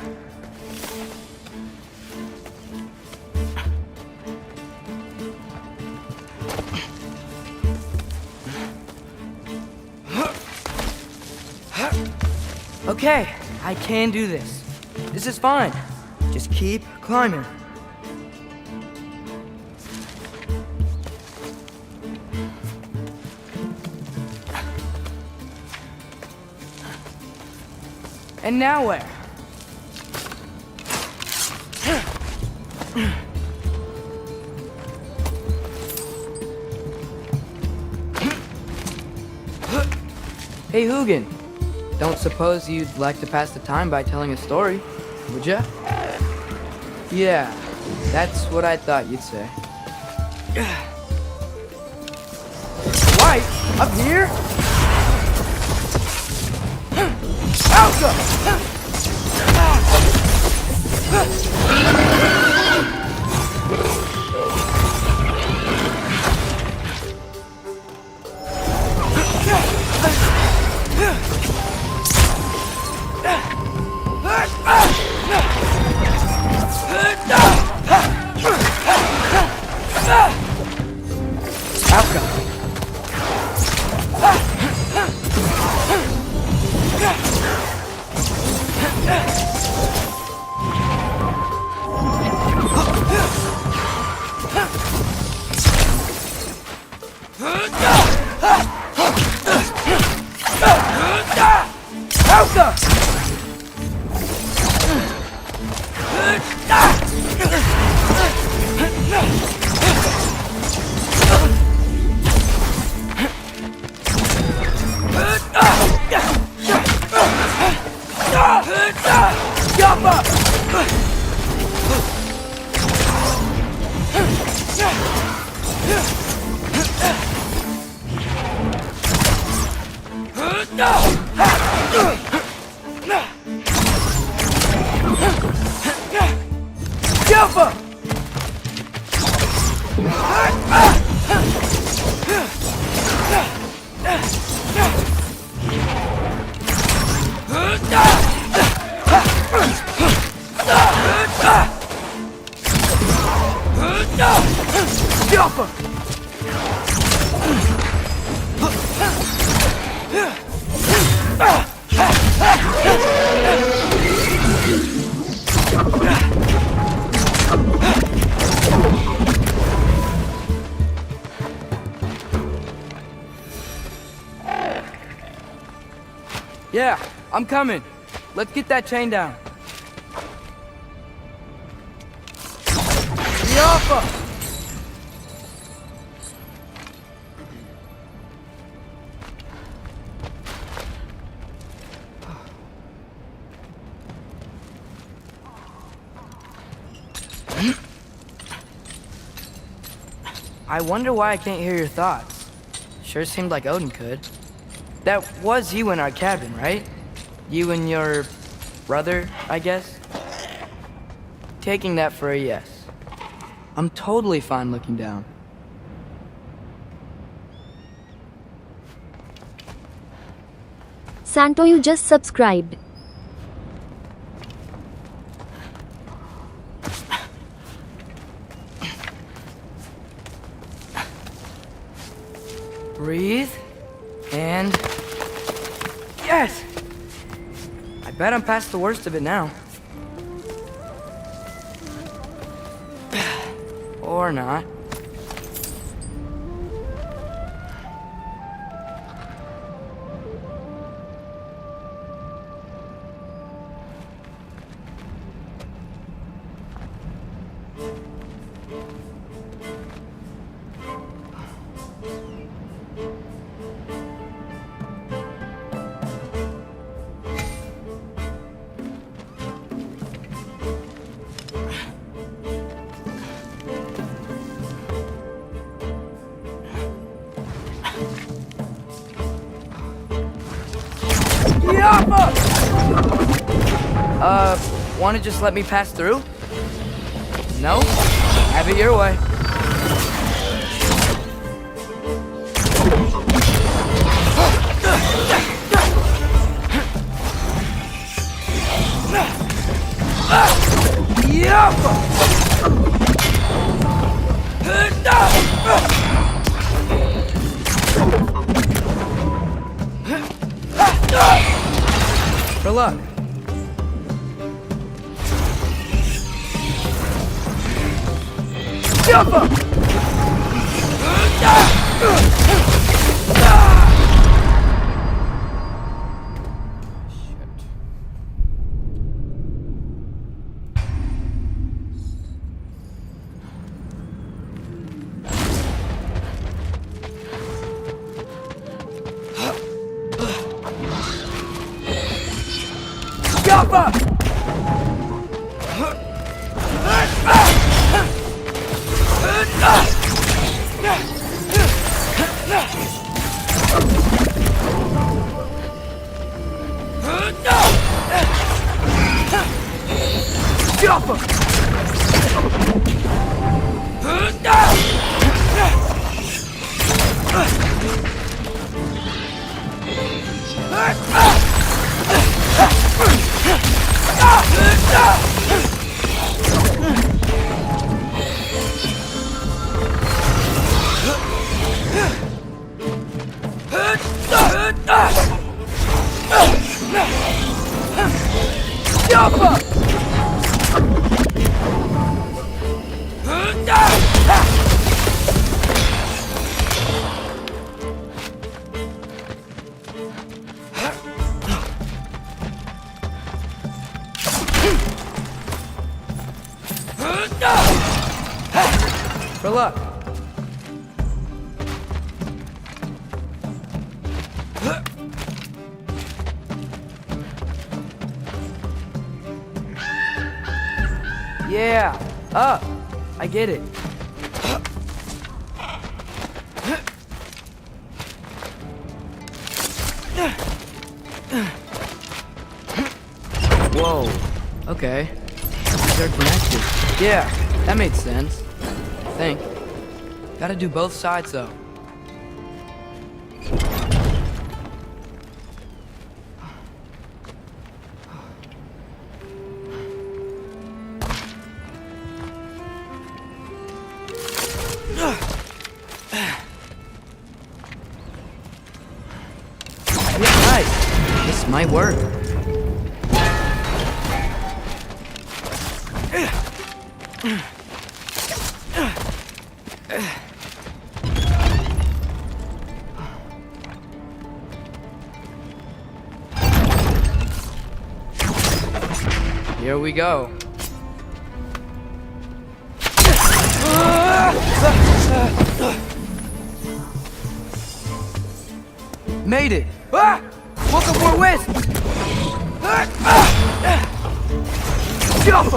Okay, I can do this. This is fine. Just keep climbing. And now where? Hey, Hugin. Don't suppose you'd like to pass the time by telling a story, would ya? Yeah, that's what I thought you'd say. White? Up here? Alka! Yeah, I'm coming. Let's get that chain down. Yoppa! I wonder why I can't hear your thoughts. Sure seemed like Odin could. That was you in our cabin, right? You and your brother, I guess? Taking that for a yes. I'm totally fine looking down. Santo, you just subscribed. Breathe. And... yes! I bet I'm past the worst of it now. Or not. Wanna just let me pass through? No? Have it your way. For luck. Jump up! Jump up! Jump up! Jump up! For luck. Yeah, up. I get it. Whoa. Okay. They're connected. Yeah, that made sense. I think. Gotta do both sides though. Yeah, right. This might work. Here we go. Made it! Ah! Welcome for a whisk! Jump!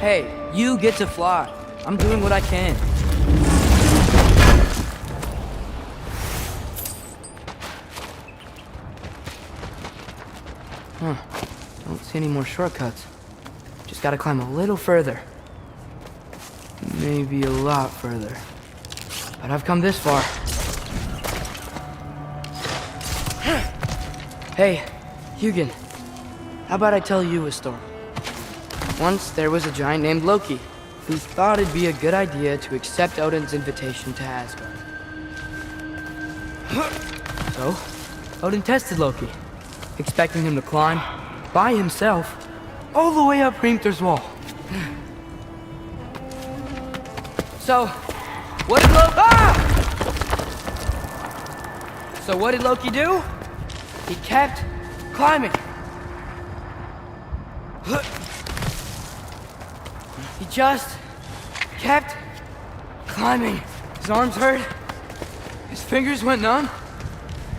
Hey, you get to fly. I'm doing what I can. Huh. Don't see any more shortcuts. Just gotta climb a little further. Maybe a lot further. But I've come this far. Hey, Hugin. How about I tell you a story? Once there was a giant named Loki, who thought it'd be a good idea to accept Odin's invitation to Asgard. So, Odin tested Loki, expecting him to climb, by himself, all the way up Hrimthur's wall. So, what did So what did Loki do? He kept climbing. He just kept climbing. His arms hurt. His fingers went numb.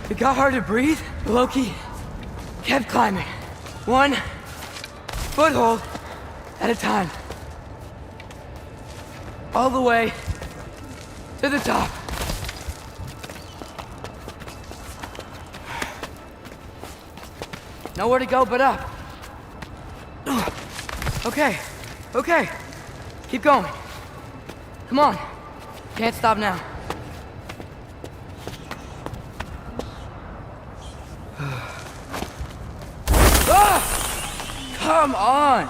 It got hard to breathe. Loki kept climbing. One foothold at a time. All the way to the top. Nowhere to go but up. Okay, okay. Keep going. Come on. Can't stop now. Ah! Come on!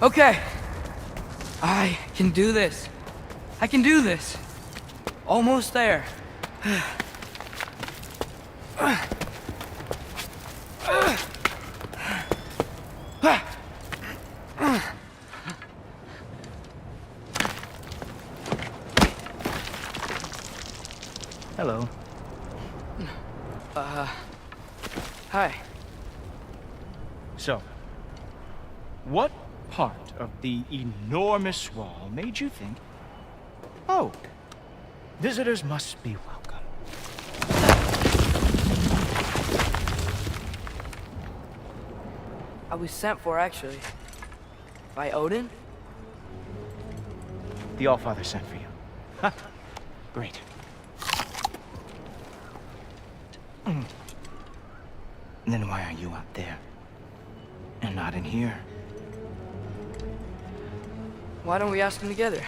Okay. I can do this. I can do this. Almost there. Hello. Hi. So, what part of the enormous wall made you think, oh, visitors must be welcome? I was sent for, actually. By Odin? The Allfather sent for you. Huh. Great. Then why are you up there? And not in here? Why don't we ask them together?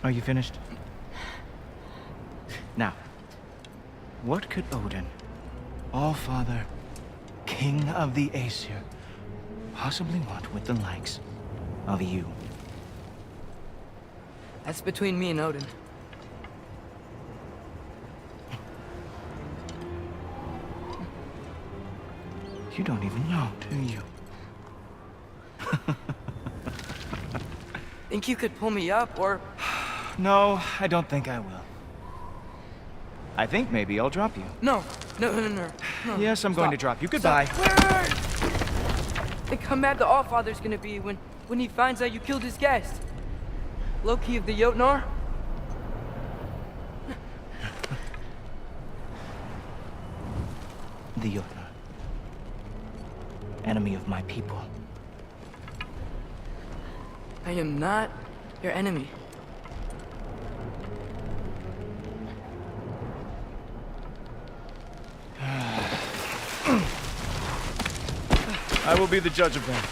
Are you finished? Now, what could Odin, Allfather, King of the Aesir, possibly want with the likes of you? That's between me and Odin. You don't even know, do you? Think you could pull me up, or... No, I don't think I will. I think maybe I'll drop you. No. No. Yes, I'm going to drop you. Goodbye. Wait. Think how mad the Allfather's gonna be when he finds out you killed his guest. Loki of the Jotnar? The Jotnar. Enemy of my people. I am not your enemy. I will be the judge of them.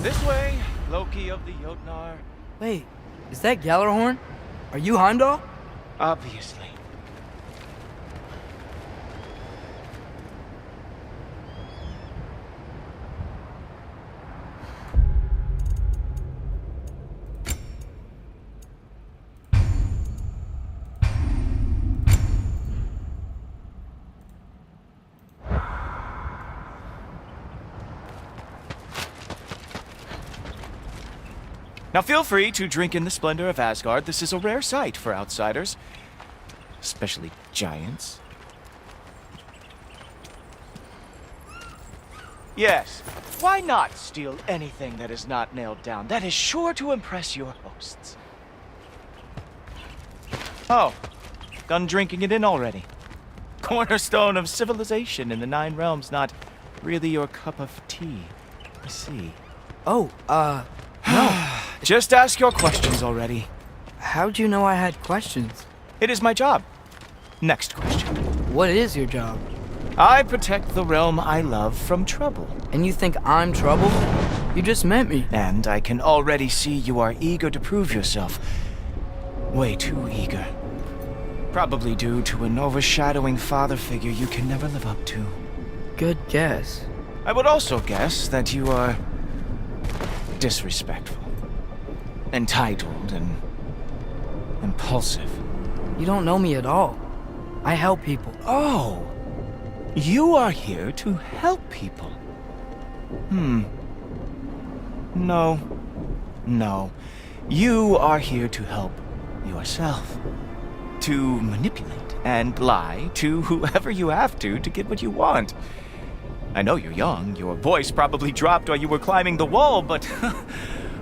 This way, Loki of the Jotnar. Wait, is that Gjallarhorn? Are you Heimdall? Obviously. Now feel free to drink in the splendor of Asgard. This is a rare sight for outsiders. Especially giants. Yes, why not steal anything that is not nailed down? That is sure to impress your hosts. Oh, done drinking it in already. Cornerstone of civilization in the 9 realms, not really your cup of tea. I see. Oh, no. Just ask your questions already. How'd you know I had questions? It is my job. Next question. What is your job? I protect the realm I love from trouble. And you think I'm trouble? You just met me. And I can already see you are eager to prove yourself. Way too eager. Probably due to an overshadowing father figure you can never live up to. Good guess. I would also guess that you are disrespectful, entitled, and impulsive. You don't know me at all. I help people. Oh, you are here to help people. No. You are here to help yourself. to manipulate and lie to whoever you have to get what you want. I know you're young, your voice probably dropped while you were climbing the wall, but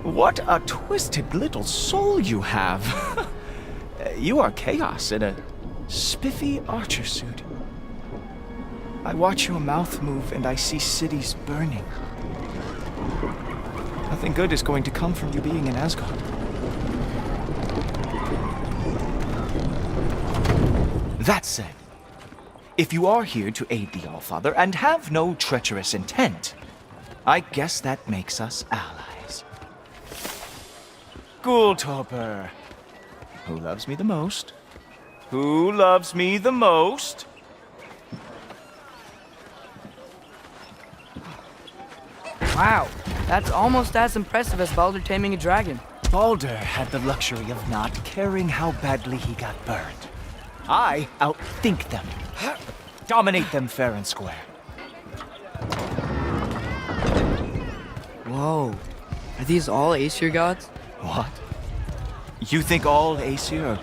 what a twisted little soul you have. You are chaos in a spiffy archer suit. I watch your mouth move and I see cities burning. Nothing good is going to come from you being in Asgard. That said, if you are here to aid the Allfather and have no treacherous intent, I guess that makes us allies. Ghoultoper. Who loves me the most? Who loves me the most? Wow, that's almost as impressive as Baldur taming a dragon. Baldur had the luxury of not caring how badly he got burned. I outthink them. Dominate them fair and square. Whoa. Are these all Aesir gods? What? You think all Aesir are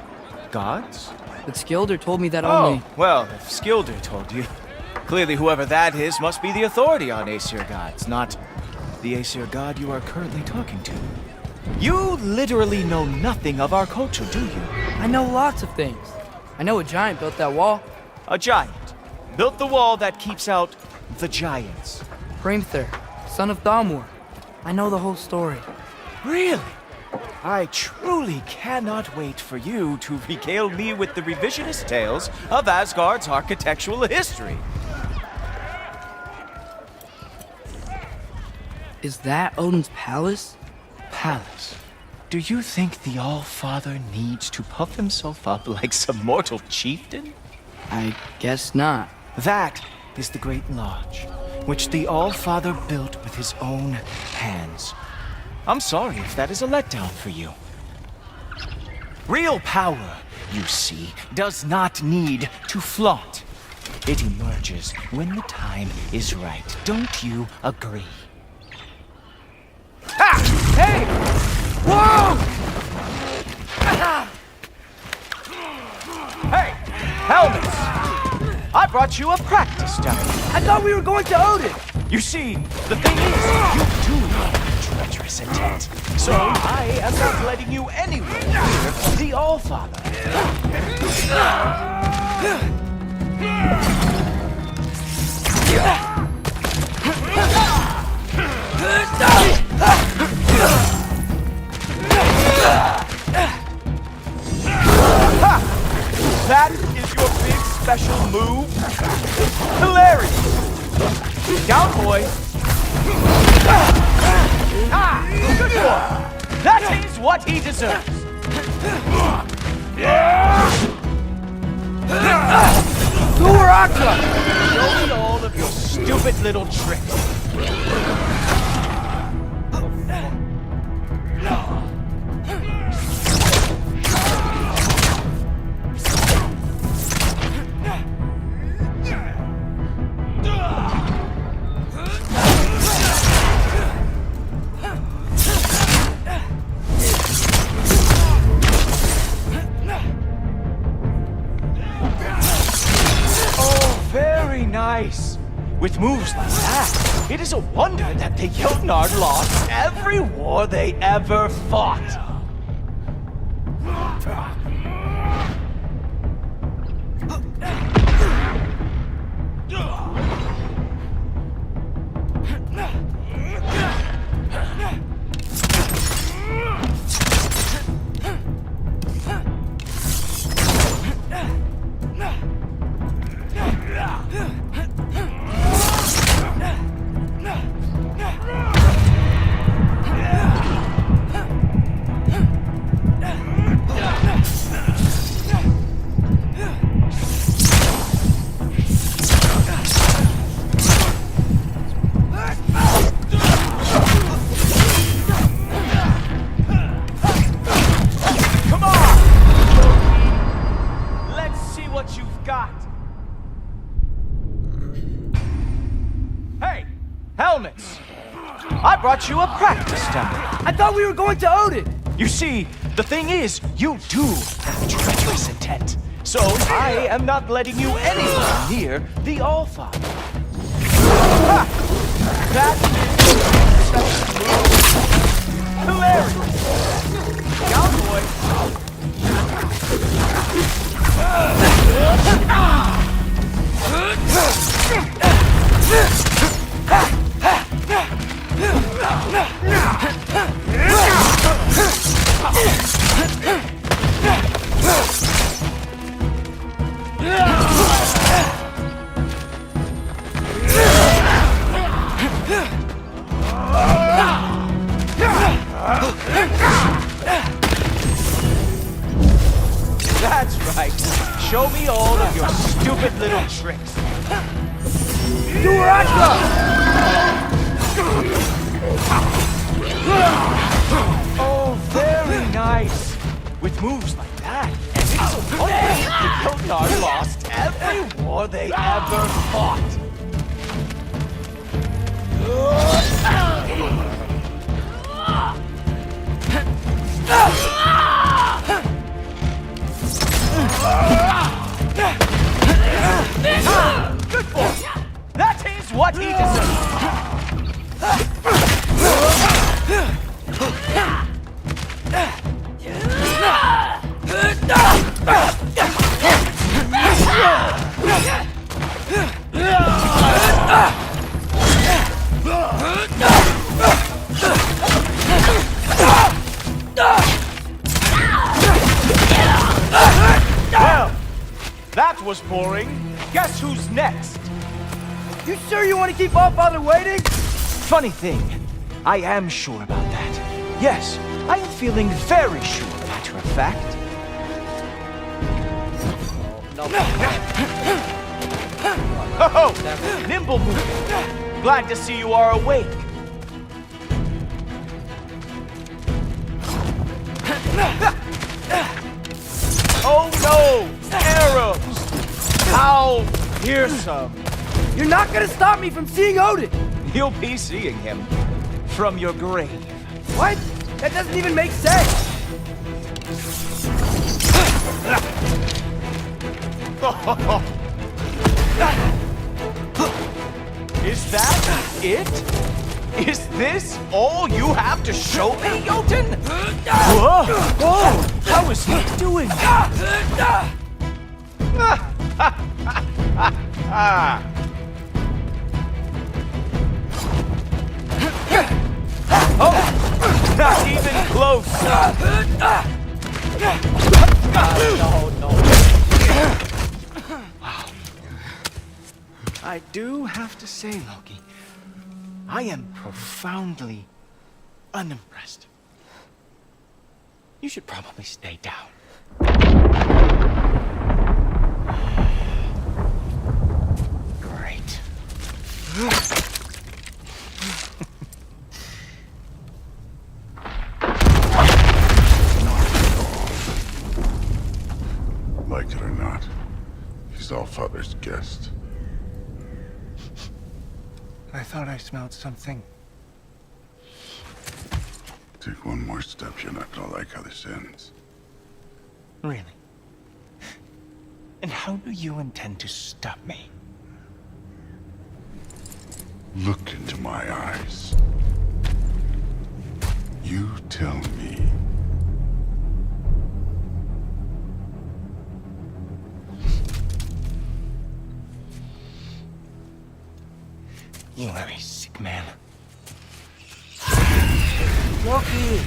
gods? But Skilder told me that only... Oh, well, if Skilder told you, clearly whoever that is must be the authority on Aesir gods, not the Aesir god you are currently talking to. You literally know nothing of our culture, do you? I know lots of things. I know a giant built that wall. A giant built the wall that keeps out the giants. Hrimthur, son of Thamur. I know the whole story. Really? I truly cannot wait for you to regale me with the revisionist tales of Asgard's architectural history. Is that Odin's palace? Palace? Do you think the All-Father needs to puff himself up like some mortal chieftain? I guess not. That is the Great Lodge, which the All-Father built with his own hands. I'm sorry if that is a letdown for you. Real power, you see, does not need to flaunt. It emerges when the time is right. Don't you agree? Ha! Hey! Whoa! Hey! Helmets! I brought you a practice dummy. I thought we were going to Odin! You see, the thing is, you do have treacherous intent. So I am not letting you anywhere near the All-Father. That is your big special move? Hilarious! Down, boy! Good boy! That is what he deserves! Duraka! Show me all of your stupid little tricks. Nice. With moves like that, it is a wonder that the Jotnar lost every war they ever fought. You a practice dummy. I thought we were going to Odin! You see, The thing is, you do have treacherous intent. So I am not letting you anywhere near the Allfather. Ha! That is hilarious. Cowboy. That's right. Show me all of your stupid little tricks. Do where I go! Oh, very nice. With moves like that, and it's okay. The Kotar lost every war they ever fought. Good boy. That is what he deserves. Well, that was boring. Guess who's next? You sure you want to keep Allfather waiting? Funny thing, I am sure about that. Yes, I am feeling very sure, matter of fact. Oh, nimble movement. Glad to see you are awake. Oh no! Arrows! How fearsome! You're not gonna stop me from seeing Odin! You'll be seeing him from your grave. What? That doesn't even make sense! Is that it? Is this all you have to show me, Jotun? Whoa! Whoa! How is he doing? Oh! Not even close! No. I do have to say, Loki, I am profoundly unimpressed. You should probably stay down. Great. Like it or not, he's Allfather's guest. I thought I smelled something. Take one more step, you're not gonna like how this ends. Really? And how do you intend to stop me? Look into my eyes. You tell me. You are a sick man. Loki,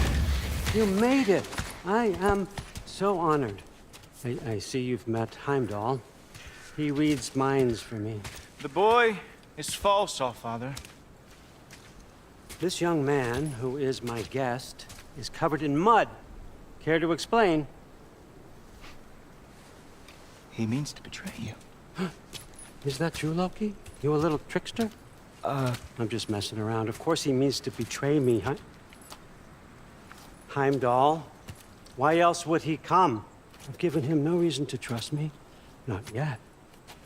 you made it. I am so honored. I see you've met Heimdall. He reads minds for me. The boy is false, Allfather. This young man, who is my guest, is covered in mud. Care to explain? He means to betray you. Is that true, Loki? You a little trickster? I'm just messing around. Of course he means to betray me, huh? Heimdall? Why else would he come? I've given him no reason to trust me. Not yet.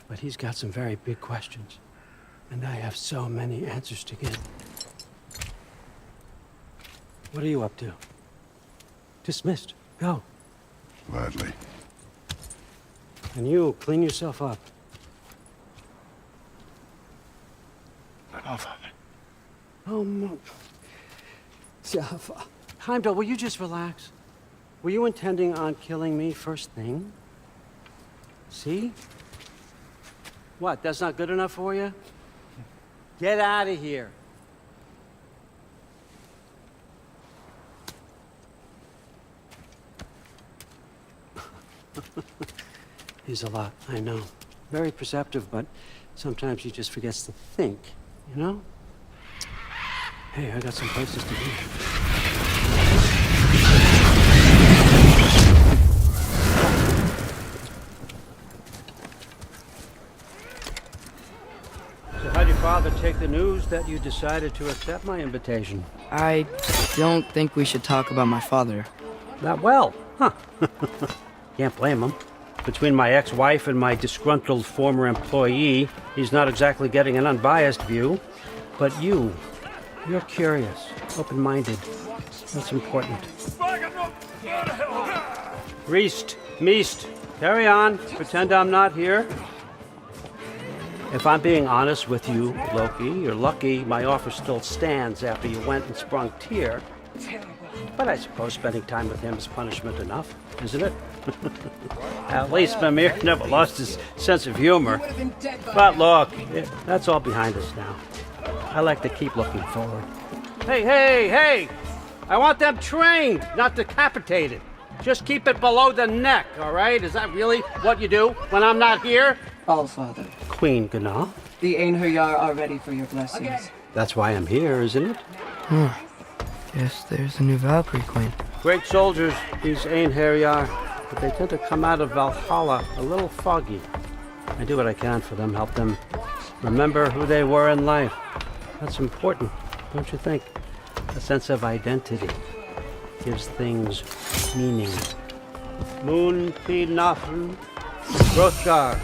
But he's got some very big questions. And I have so many answers to give. What are you up to? Dismissed. Go. Gladly. And you, clean yourself up. Oh, no. Heimdall, will you just relax? Were you intending on killing me first thing? See? What, that's not good enough for you? Get out of here. He's a lot, I know. Very perceptive, but sometimes he just forgets to think, you know? Hey, I got some places to be. So how'd your father take the news that you decided to accept my invitation? I don't think we should talk about my father. Not well, huh? Can't blame him. Between my ex-wife and my disgruntled former employee, he's not exactly getting an unbiased view. But you're curious, open-minded. That's important. Meest, carry on. Pretend I'm not here. If I'm being honest with you, Loki, you're lucky my offer still stands after you went and sprung Tyr. But I suppose spending time with him is punishment enough, isn't it? At least Mimir never lost his sense of humor. But look, that's all behind us now. I like to keep looking forward. Hey! I want them trained, not decapitated. Just keep it below the neck, all right? Is that really what you do when I'm not here? Allfather. Queen Gná. The Einherjar are ready for your blessings. That's why I'm here, isn't it? Guess there's a new Valkyrie Queen. Great soldiers, these Einherjar, but they tend to come out of Valhalla a little foggy. I do what I can for them, help them remember who they were in life. That's important, don't you think? A sense of identity gives things meaning. Moon Thinafen, Hrothgar.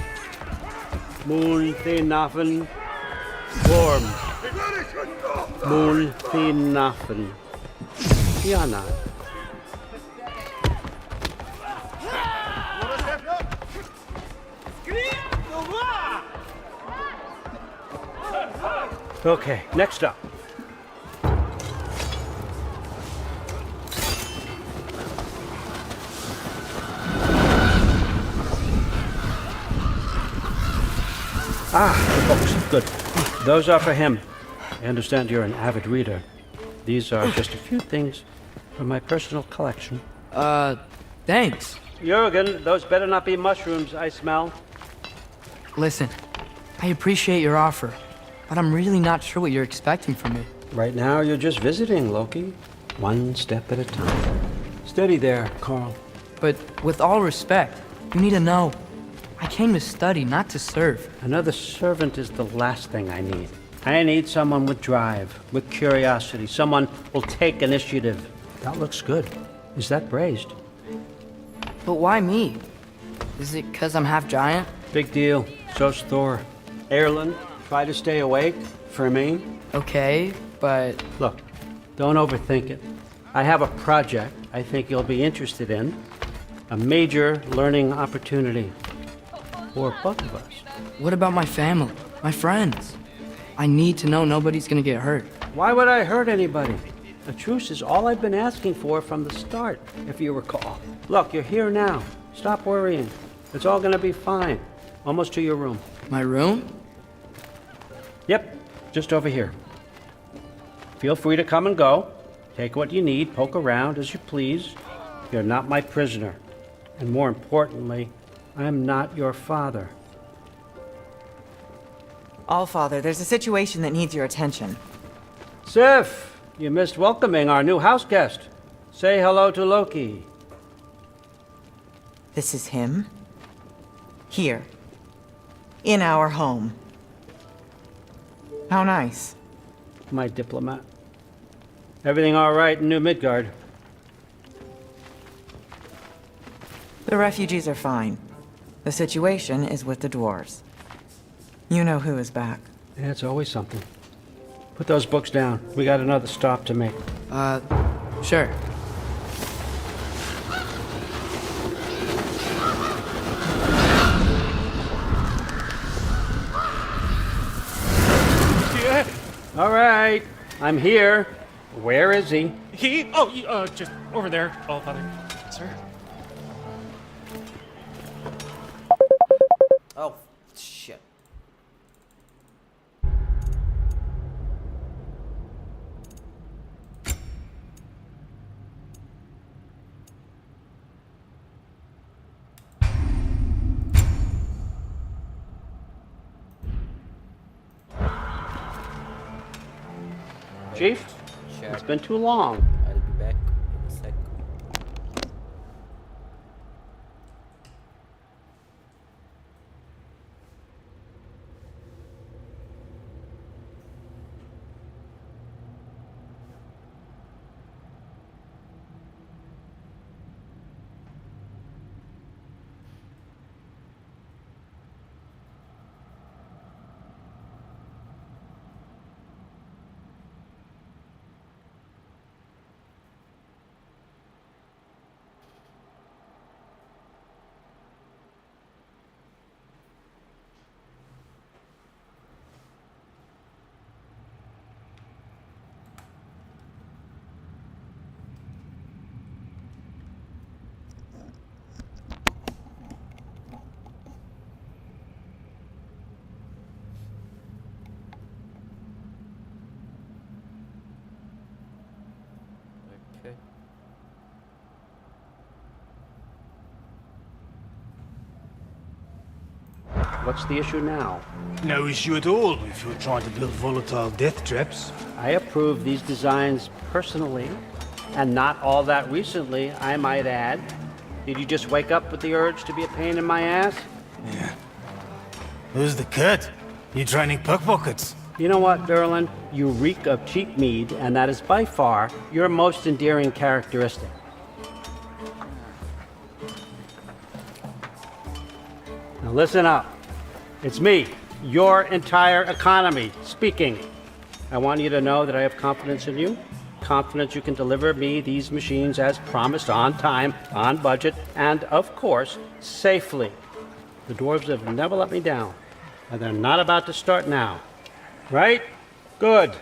Moon Thinafen, Gorm. Moon Thinafen, Tiana. Okay, next up. The books. Good. Those are for him. I understand you're an avid reader. These are just a few things from my personal collection. Thanks. Jurgen, those better not be mushrooms I smell. Listen, I appreciate your offer, but I'm really not sure what you're expecting from me. Right now, you're just visiting, Loki. One step at a time. Steady there, Carl. But with all respect, you need to know, I came to study, not to serve. Another servant is the last thing I need. I need someone with drive, with curiosity, someone who'll take initiative. That looks good. Is that braised? But why me? Is it 'cause I'm half giant? Big deal. So's Thor. Erlen, try to stay awake for me. Okay, but... Look, don't overthink it. I have a project I think you'll be interested in. A major learning opportunity. For both of us. What about my family? My friends? I need to know nobody's gonna get hurt. Why would I hurt anybody? A truce is all I've been asking for from the start, if you recall. Look, you're here now. Stop worrying. It's all gonna be fine. Almost to your room. My room? Yep, just over here. Feel free to come and go. Take what you need, poke around as you please. You're not my prisoner. And more importantly, I'm not your father. Allfather, there's a situation that needs your attention. Sif, you missed welcoming our new house guest. Say hello to Loki. This is him? Here. In our home. How nice. My diplomat. Everything all right in New Midgard? The refugees are fine. The situation is with the dwarves. You know who is back. Yeah, it's always something. Put those books down. We got another stop to make. Sure. I'm here. Where is he? Just over there, All Father. Sir? Oh, shit. Chief, it's been too long. I'll be back in a sec. Okay. What's the issue now? No issue at all if you're trying to build volatile death traps. I approve these designs personally, and not all that recently, I might add. Did you just wake up with the urge to be a pain in my ass? Yeah. Who's the cut? You training pickpockets? You know what, Derlin? You reek of cheap mead, and that is by far your most endearing characteristic. Now listen up. It's me, your entire economy, speaking. I want you to know that I have confidence in you. Confidence you can deliver me these machines as promised, on time, on budget, and of course, safely. The dwarves have never let me down, and they're not about to start now. Right? Good.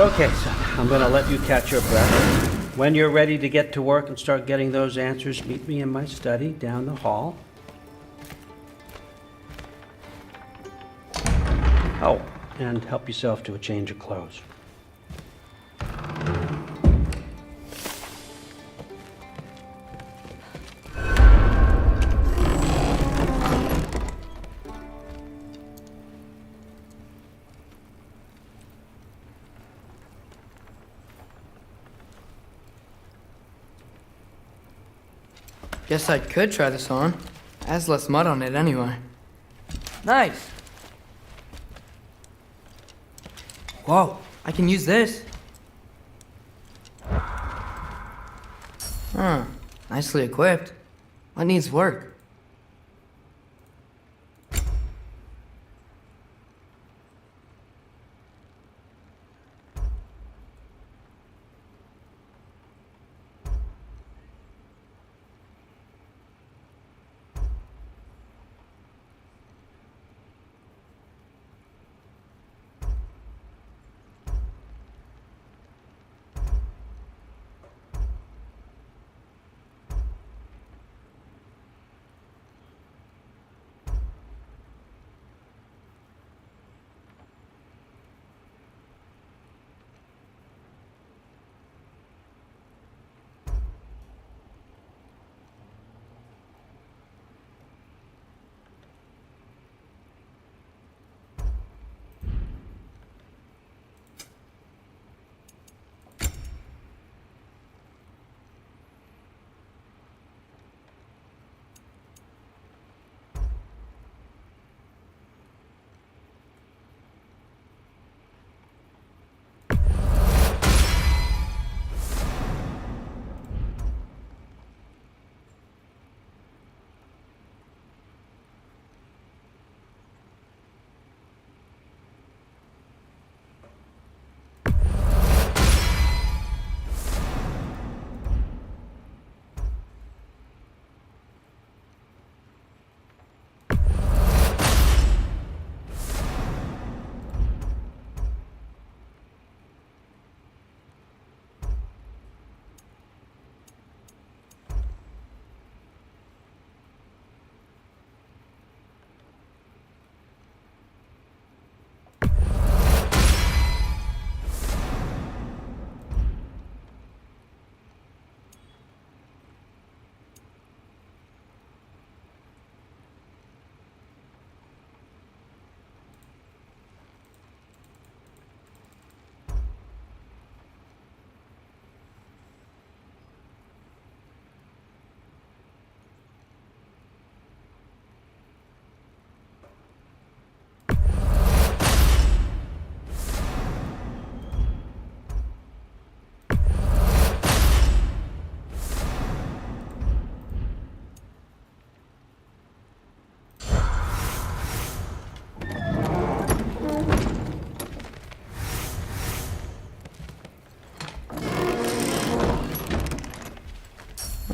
Okay, son, I'm gonna let you catch your breath. When you're ready to get to work and start getting those answers, meet me in my study down the hall. Oh, and help yourself to a change of clothes. Guess I could try this on. Has less mud on it anyway. Nice. Whoa, I can use this. Huh, nicely equipped. What needs work?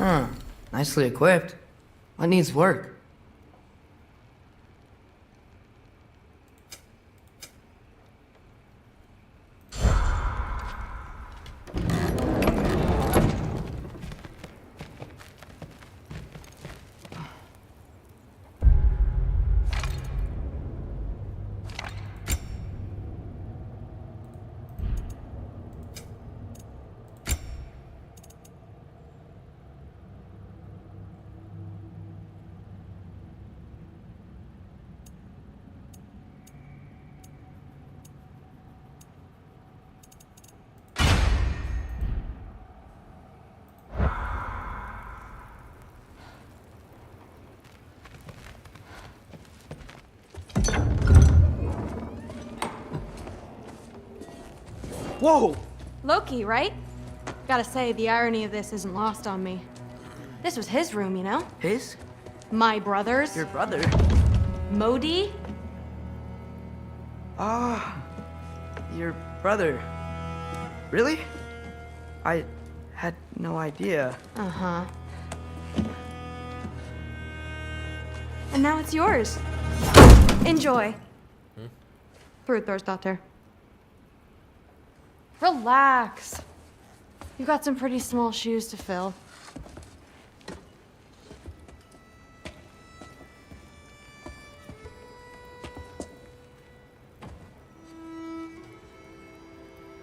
Huh. Nicely equipped. What needs work? Whoa! Loki, right? Gotta say, the irony of this isn't lost on me. This was his room, you know? His? My brother's. Your brother? Modi? Ah, your brother. Really? I had no idea. Uh-huh. And now it's yours. Enjoy. Daughter. Relax. You've got some pretty small shoes to fill.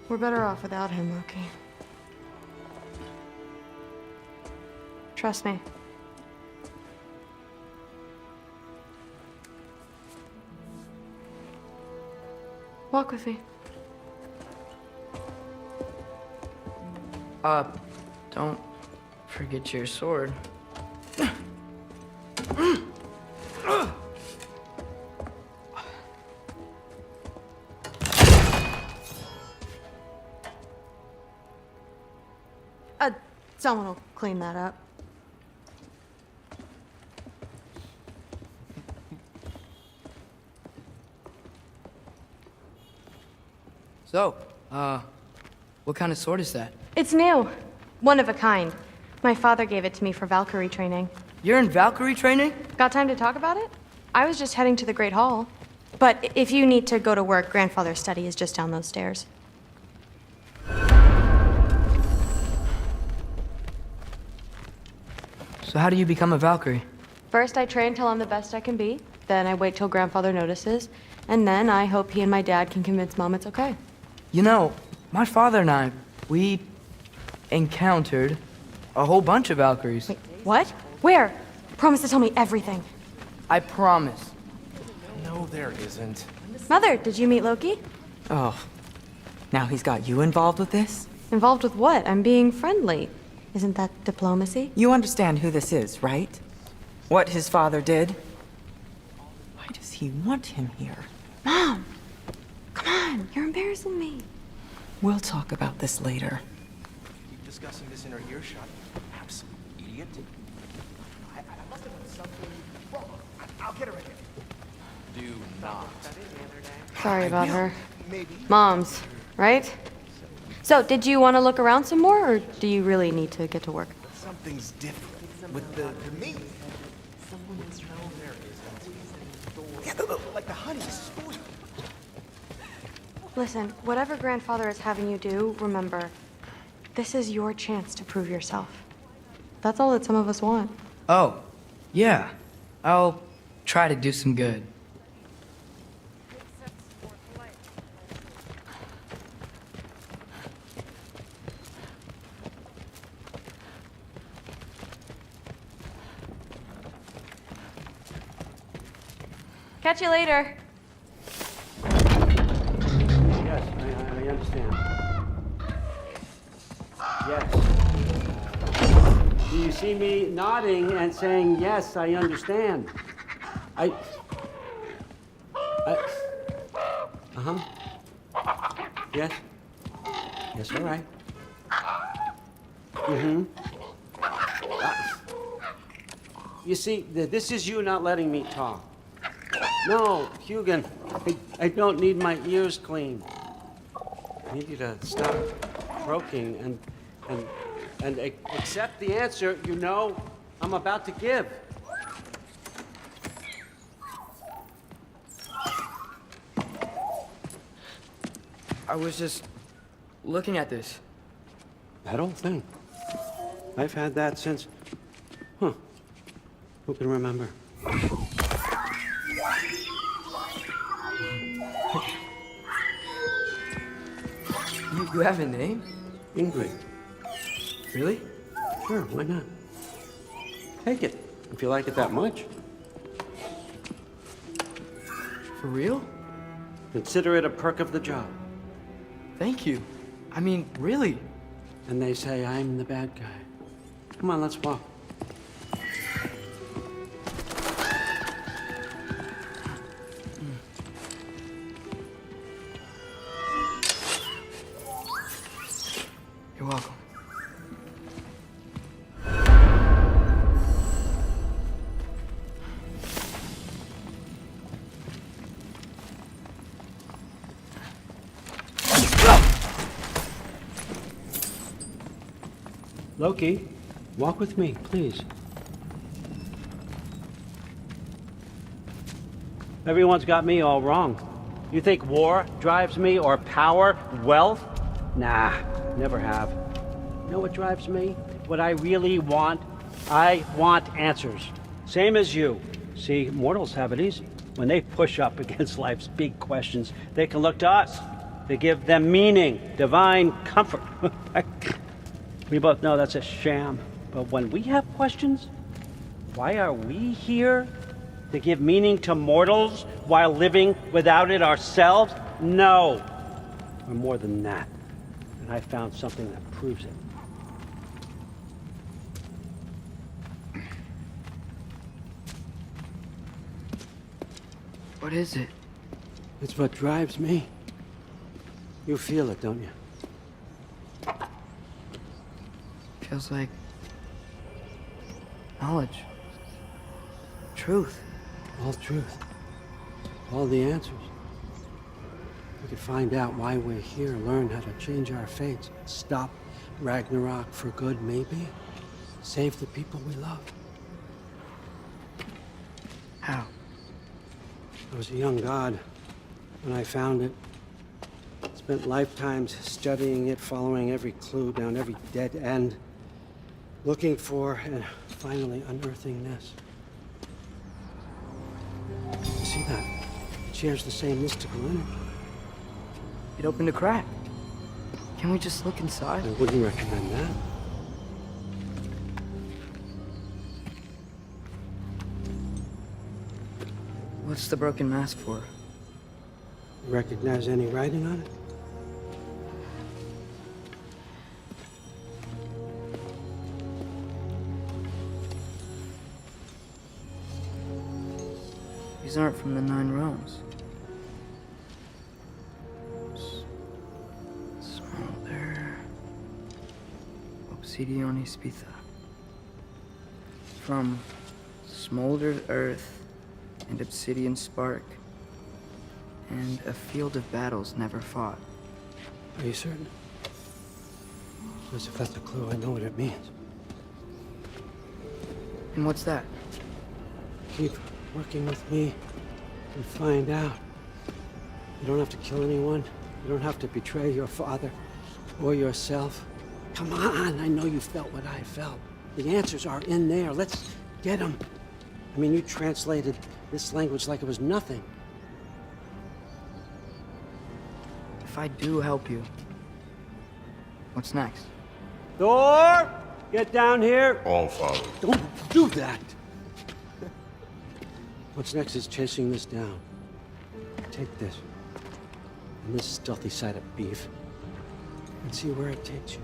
We're better off without him, Loki. Trust me. Walk with me. Don't forget your sword. Someone will clean that up. So, what kind of sword is that? It's new. One of a kind. My father gave it to me for Valkyrie training. You're in Valkyrie training? Got time to talk about it? I was just heading to the Great Hall. But if you need to go to work, Grandfather's study is just down those stairs. So how do you become a Valkyrie? First, I train till I'm the best I can be. Then I wait till Grandfather notices. And then I hope he and my dad can convince Mom it's okay. You know, my father and I, we encountered a whole bunch of Valkyries. Wait, what? Where? Promise to tell me everything. I promise. No, there isn't. Mother, did you meet Loki? Oh, now he's got you involved with this? Involved with what? I'm being friendly. Isn't that diplomacy? You understand who this is, right? What his father did? Why does he want him here? Mom! Come on, you're embarrassing me. We'll talk about this later. Keep discussing this in her earshot. Absolute idiot. I must have done something wrong. I'll get her in here. Do not. Sorry about her. Moms, right? So, did you want to look around some more, or do you really need to get to work? Something's different with the meat. Yeah, like the honey is spoiled. Listen, whatever Grandfather is having you do, remember, this is your chance to prove yourself. That's all that some of us want. Oh, yeah. I'll try to do some good. Catch you later. Yes, I understand. Yes. Do you see me nodding and saying, yes, I understand? Uh-huh. Yes. Yes, all right. Mm-hmm. You see, this is you not letting me talk. No, Hugin, I don't need my ears cleaned. I need you to stop croaking and and accept the answer you know I'm about to give. I was just looking at this. That old thing. I've had that since... Huh. Who can remember? You have a name? Ingrid. Really? Sure, why not? Take it, if you like it that much. For real? Consider it a perk of the job. Thank you. I mean, really. And they say I'm the bad guy. Come on, let's walk. You're welcome. Loki, walk with me, please. Everyone's got me all wrong. You think war drives me, or power, wealth? Nah, never have. You know what drives me? What I really want? I want answers. Same as you. See, mortals have it easy. When they push up against life's big questions, they can look to us. They give them meaning, divine comfort. We both know that's a sham. But when we have questions, why are we here? To give meaning to mortals while living without it ourselves? No. We're more than that. And I found something that proves it. What is it? It's what drives me. You feel it, don't you? Feels like knowledge. Truth. All truth. All the answers. We could find out why we're here, learn how to change our fates, stop Ragnarok for good, maybe. Save the people we love. How? I was a young god when I found it. Spent lifetimes studying it, following every clue down every dead end, looking for and finally unearthing this. You see that? It shares the same mystical energy. It opened a crack. Can we just look inside? I wouldn't recommend that. What's the broken mask for? Recognize any writing on it? These aren't from the 9 realms. Smolder. Obsidion Ispitha. From smoldered earth and obsidian spark, and a field of battles never fought. Are you certain? Because if that's a clue, I know what it means. And what's that? Keep working with me and find out. You don't have to kill anyone. You don't have to betray your father or yourself. Come on, I know you felt what I felt. The answers are in there. Let's get them. I mean, you translated this language like it was nothing. If I do help you, what's next? Thor! Get down here! All Father. Don't do that! What's next is chasing this down. Take this. And this stealthy side of beef. And see where it takes you.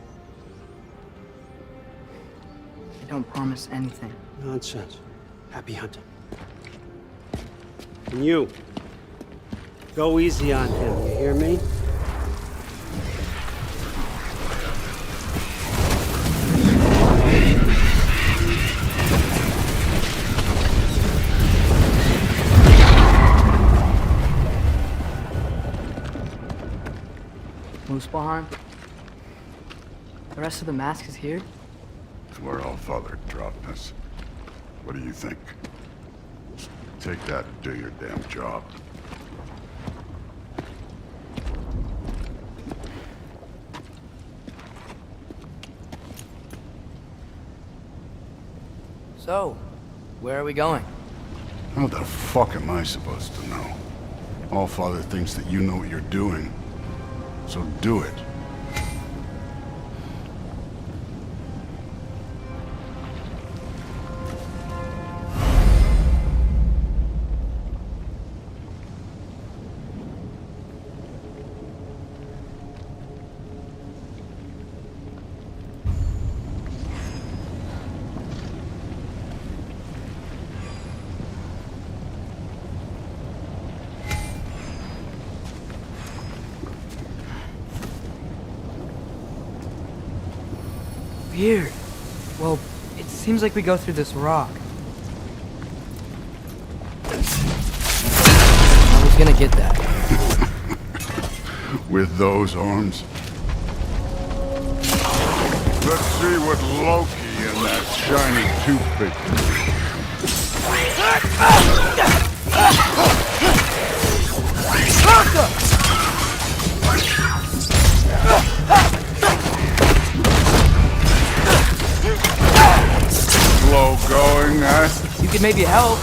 I don't promise anything. Nonsense. Happy hunting. And you. Go easy on him, you hear me? Muspelheim? The rest of the mask is here? with where Allfather dropped us. What do you think? Take that and do your damn job. So, where are we going? How the fuck am I supposed to know? Allfather thinks that you know what you're doing. So do it. Weird. Well, it seems like we go through this rock. I was gonna get that. With those arms? Let's see what Loki and that shiny toothpick can Slow going, huh? You could maybe help.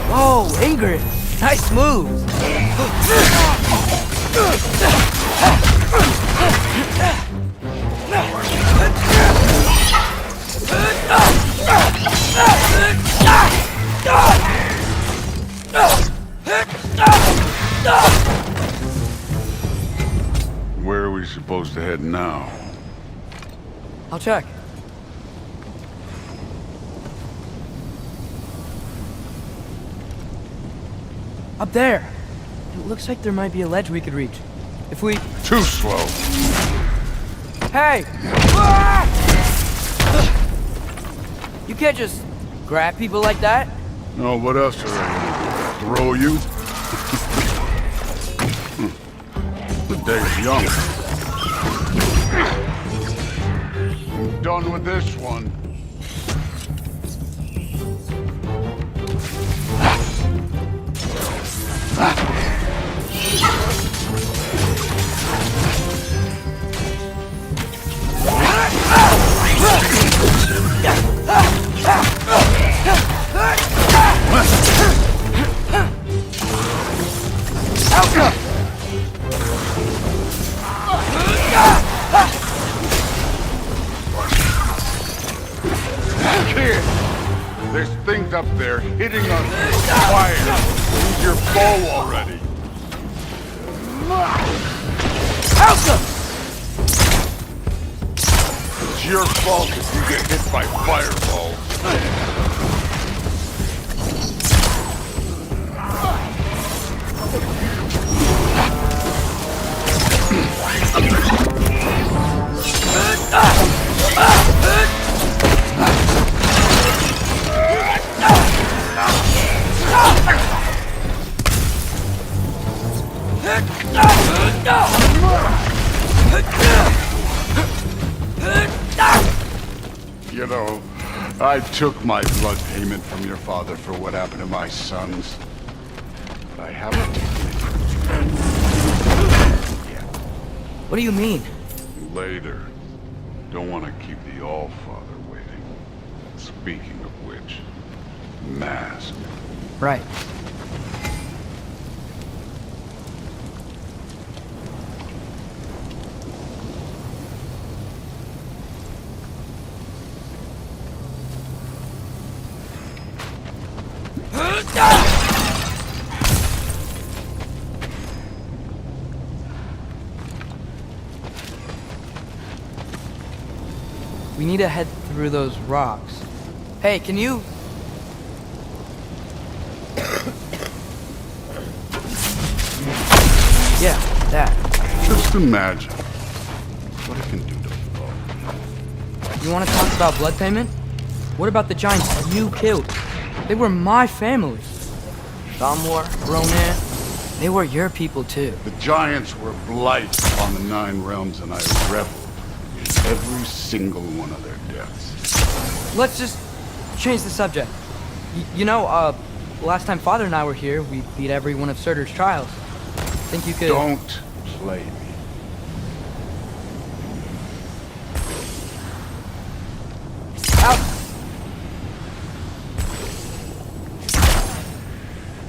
Whoa, Ingrid! Nice moves! Where are we supposed to head now? I'll check. Up there! It looks like there might be a ledge we could reach. If we... Too slow! Hey! You can't just grab people like that. No, what else are they gonna do? Throw you? The day's young. Done with this one. Kid, there's things up there hitting us with fire. Use your bow already. It's your fault if you get hit by fireballs. You know, I took my blood payment from your father for what happened to my sons. But I haven't taken it from you yet. What do you mean? Later. Don't want to keep the Allfather waiting. Speaking of which, mask. Right. We need to head through those rocks. Hey, can you... Yeah, that. Just imagine what it can do to love. You want to talk about blood payment? What about the giants you killed? They were my family. Thamor, Ronan, they were your people too. The giants were blight on the 9 realms, and I reveled in every single one of their deaths. Let's just change the subject. You know, last time Father and I were here, we beat every one of Surtur's trials. Think you could... Don't play me.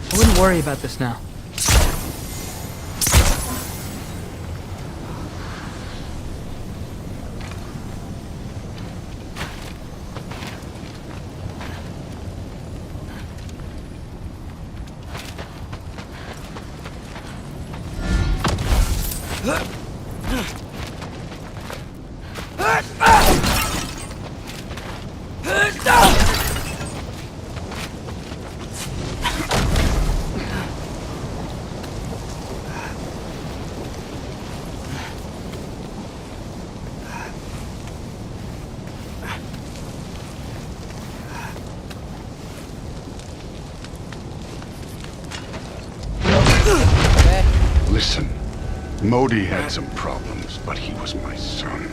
I wouldn't worry about this now. Listen, Modi had some problems, but he was my son.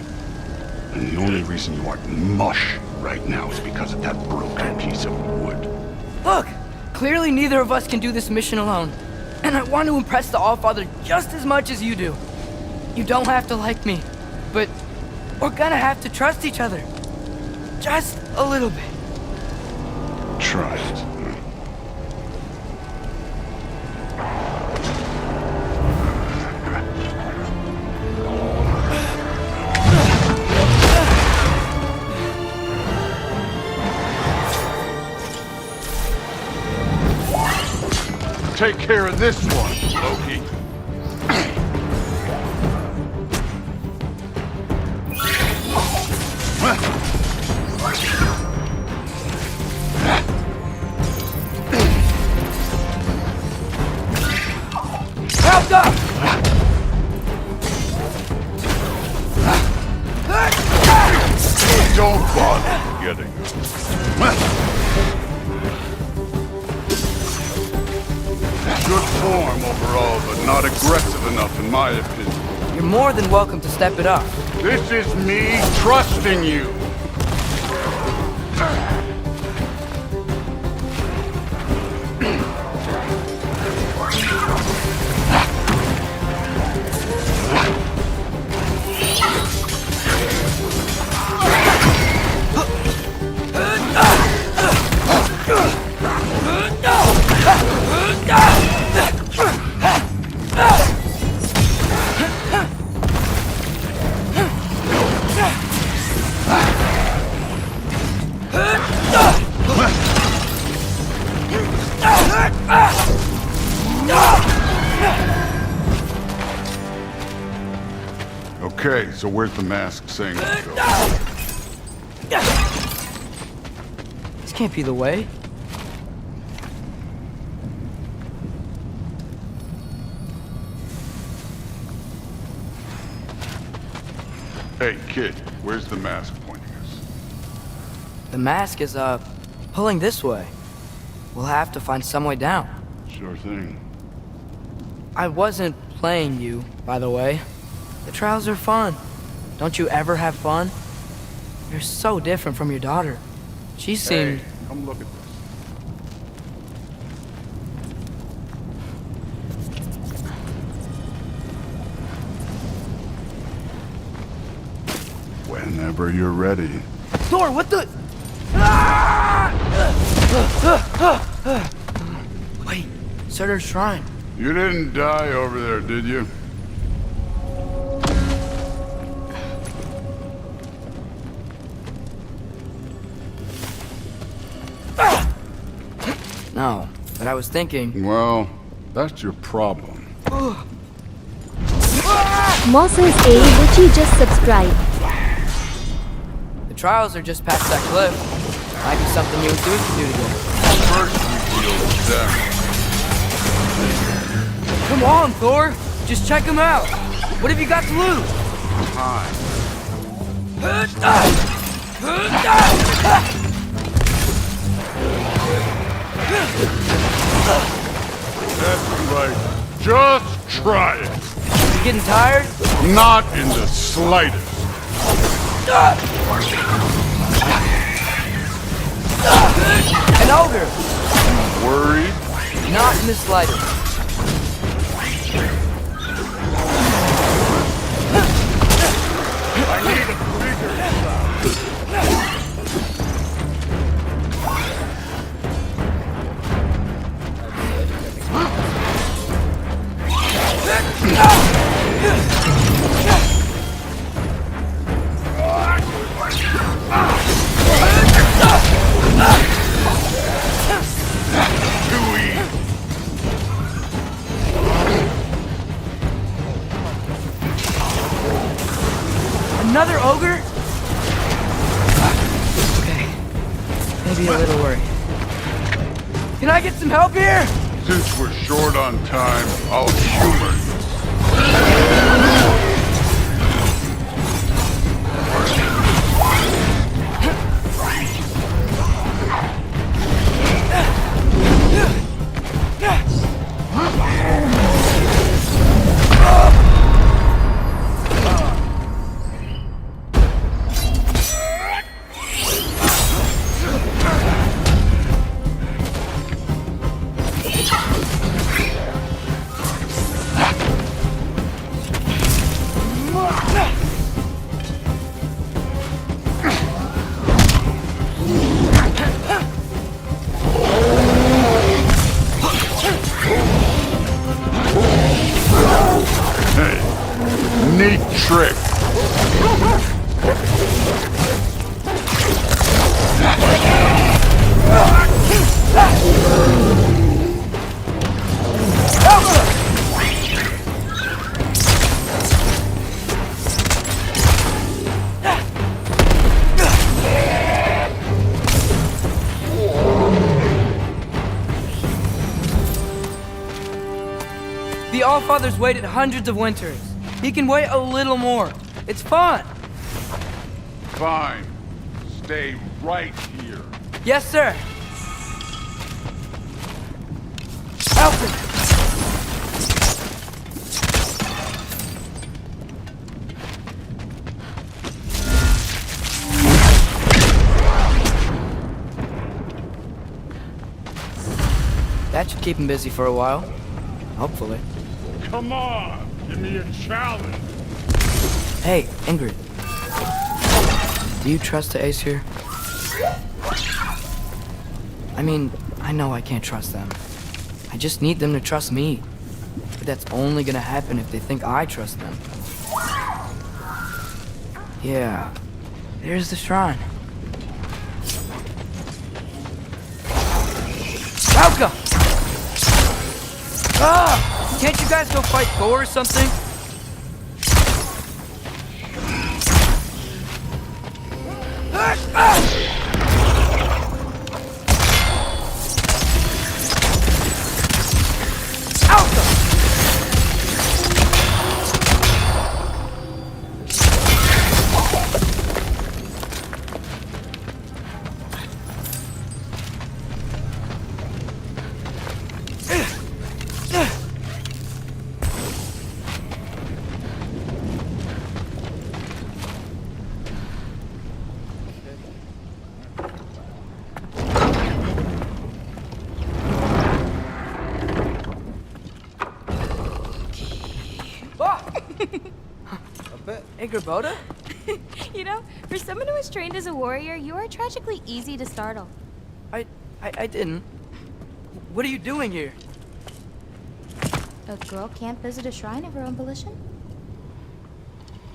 And the only reason you aren't mush right now is because of that broken piece of wood. Look! Clearly neither of us can do this mission alone. And I want to impress the Allfather just as much as you do. You don't have to like me, but we're gonna have to trust each other. Just a little bit. Try it. Take care of this one, Loki. Help up! Don't bother getting her. Good form overall, but not aggressive enough in my opinion. You're more than welcome to step it up. This is me trusting you. Okay, so where's the mask saying let's go? This can't be the way. Hey, kid, where's the mask pointing us? The mask is, pulling this way. We'll have to find some way down. Sure thing. I wasn't playing you, by the way. The trials are fun. Don't you ever have fun? You're so different from your daughter. She seemed... Hey, come look at this. Whenever you're ready. Thor, what the... Wait, Surtur's shrine. You didn't die over there, did you? No, but I was thinking... Well, that's your problem. Mossers A, would you just subscribe? The trials are just past that cliff. Might be something you and Duke can do together. First we deal with them. Come on, Thor! Just check them out! What have you got to lose? Time. That's right. Just try it. You getting tired? Not in the slightest. An ogre! Worried? Not in the slightest. I need a bigger Another ogre? Okay. Maybe a little worried. Can I get some help here? Since we're short on time, I'll humor you. Neat trick. The Allfather's waited hundreds of winters. He can wait a little more. It's fun. Fine. Stay right here. Yes, sir. Alfred! That should keep him busy for a while. Hopefully. Come on! Give me a challenge! Hey, Ingrid. Do you trust the Ace here? I mean, I know I can't trust them. I just need them to trust me. But that's only gonna happen if they think I trust them. Yeah, there's the shrine. Malcolm! Ah! Can't you guys go fight Thor or something? Boda? You know, for someone who was trained as a warrior, you are tragically easy to startle. I didn't. What are you doing here? A girl can't visit a shrine of her own volition?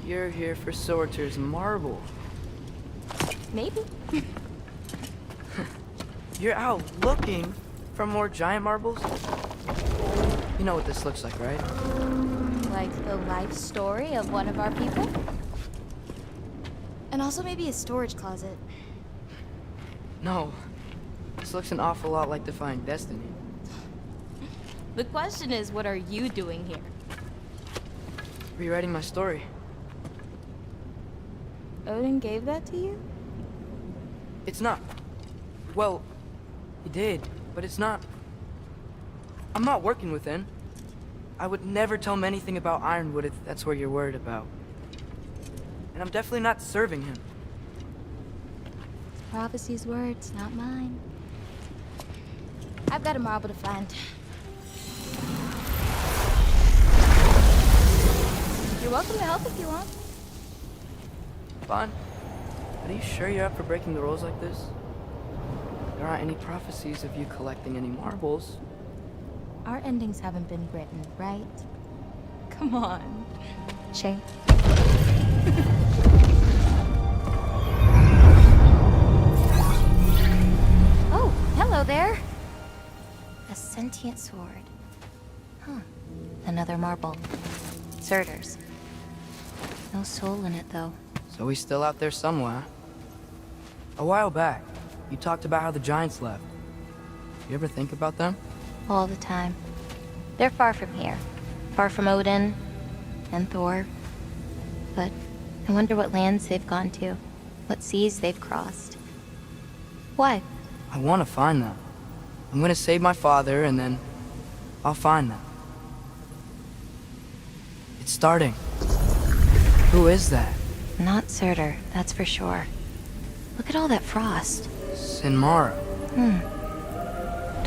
You're here for Sorter's marble. Maybe. You're out looking for more giant marbles? You know what this looks like, right? Like the life story of one of our people? And also maybe a storage closet. No. This looks an awful lot like Defying Destiny. The question is, what are you doing here? Rewriting my story. Odin gave that to you? It's not. Well, he did, but it's not. I'm not working with him. I would never tell him anything about Ironwood if that's what you're worried about. And I'm definitely not serving him. Prophecy's words, not mine. I've got a marble to find. You're welcome to help if you want. Fine. But are you sure you're up for breaking the rules like this? There aren't any prophecies of you collecting any marbles. Our endings haven't been written, right? Come on. Shay. Oh, hello there. A sentient sword. Huh. Another marble. Surters. No soul in it, though. So he's still out there somewhere. A while back, you talked about how the giants left. You ever think about them? All the time. They're far from here. Far from Odin and Thor. But I wonder what lands they've gone to. What seas they've crossed. Why? I want to find them. I'm gonna save my father, and then I'll find them. It's starting. Who is that? Not Surtur, that's for sure. Look at all that frost. Sinmara.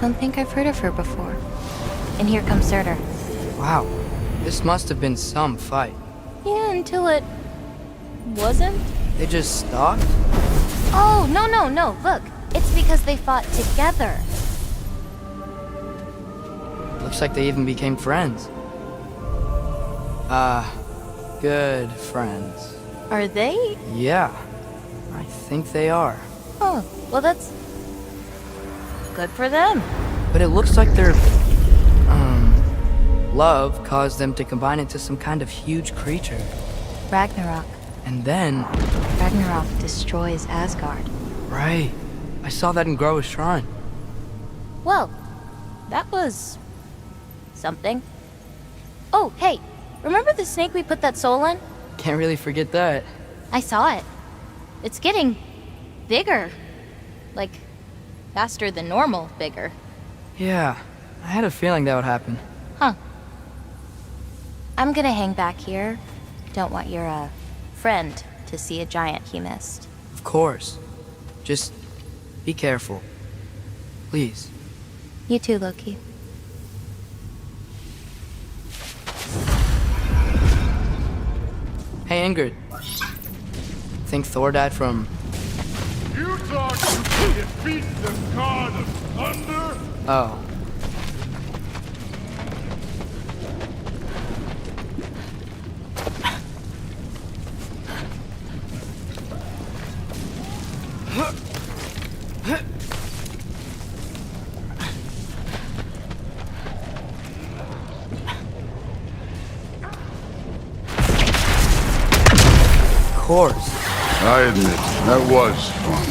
Don't think I've heard of her before. And here comes Surtur. Wow. This must have been some fight. Yeah, until it... wasn't? They just stopped? Oh, no. Look, it's because they fought together. Looks like they even became friends. Good friends. Are they? Yeah, I think they are. Oh, well that's... good for them. But it looks like their... love caused them to combine into some kind of huge creature. Ragnarok. And then... Ragnarok destroys Asgard. Right. I saw that in Groa's shrine. Well, that was... something. Oh, hey, remember the snake we put that soul in? Can't really forget that. I saw it. It's getting... bigger. Like, faster than normal bigger. Yeah, I had a feeling that would happen. Huh. I'm gonna hang back here. Don't want your, friend to see a giant he missed. Of course. Just be careful. Please. You too, Loki. Hey, Ingrid. Think Thor died from... You thought you could defeat the god of thunder? Oh. Of course. I admit, that was fun.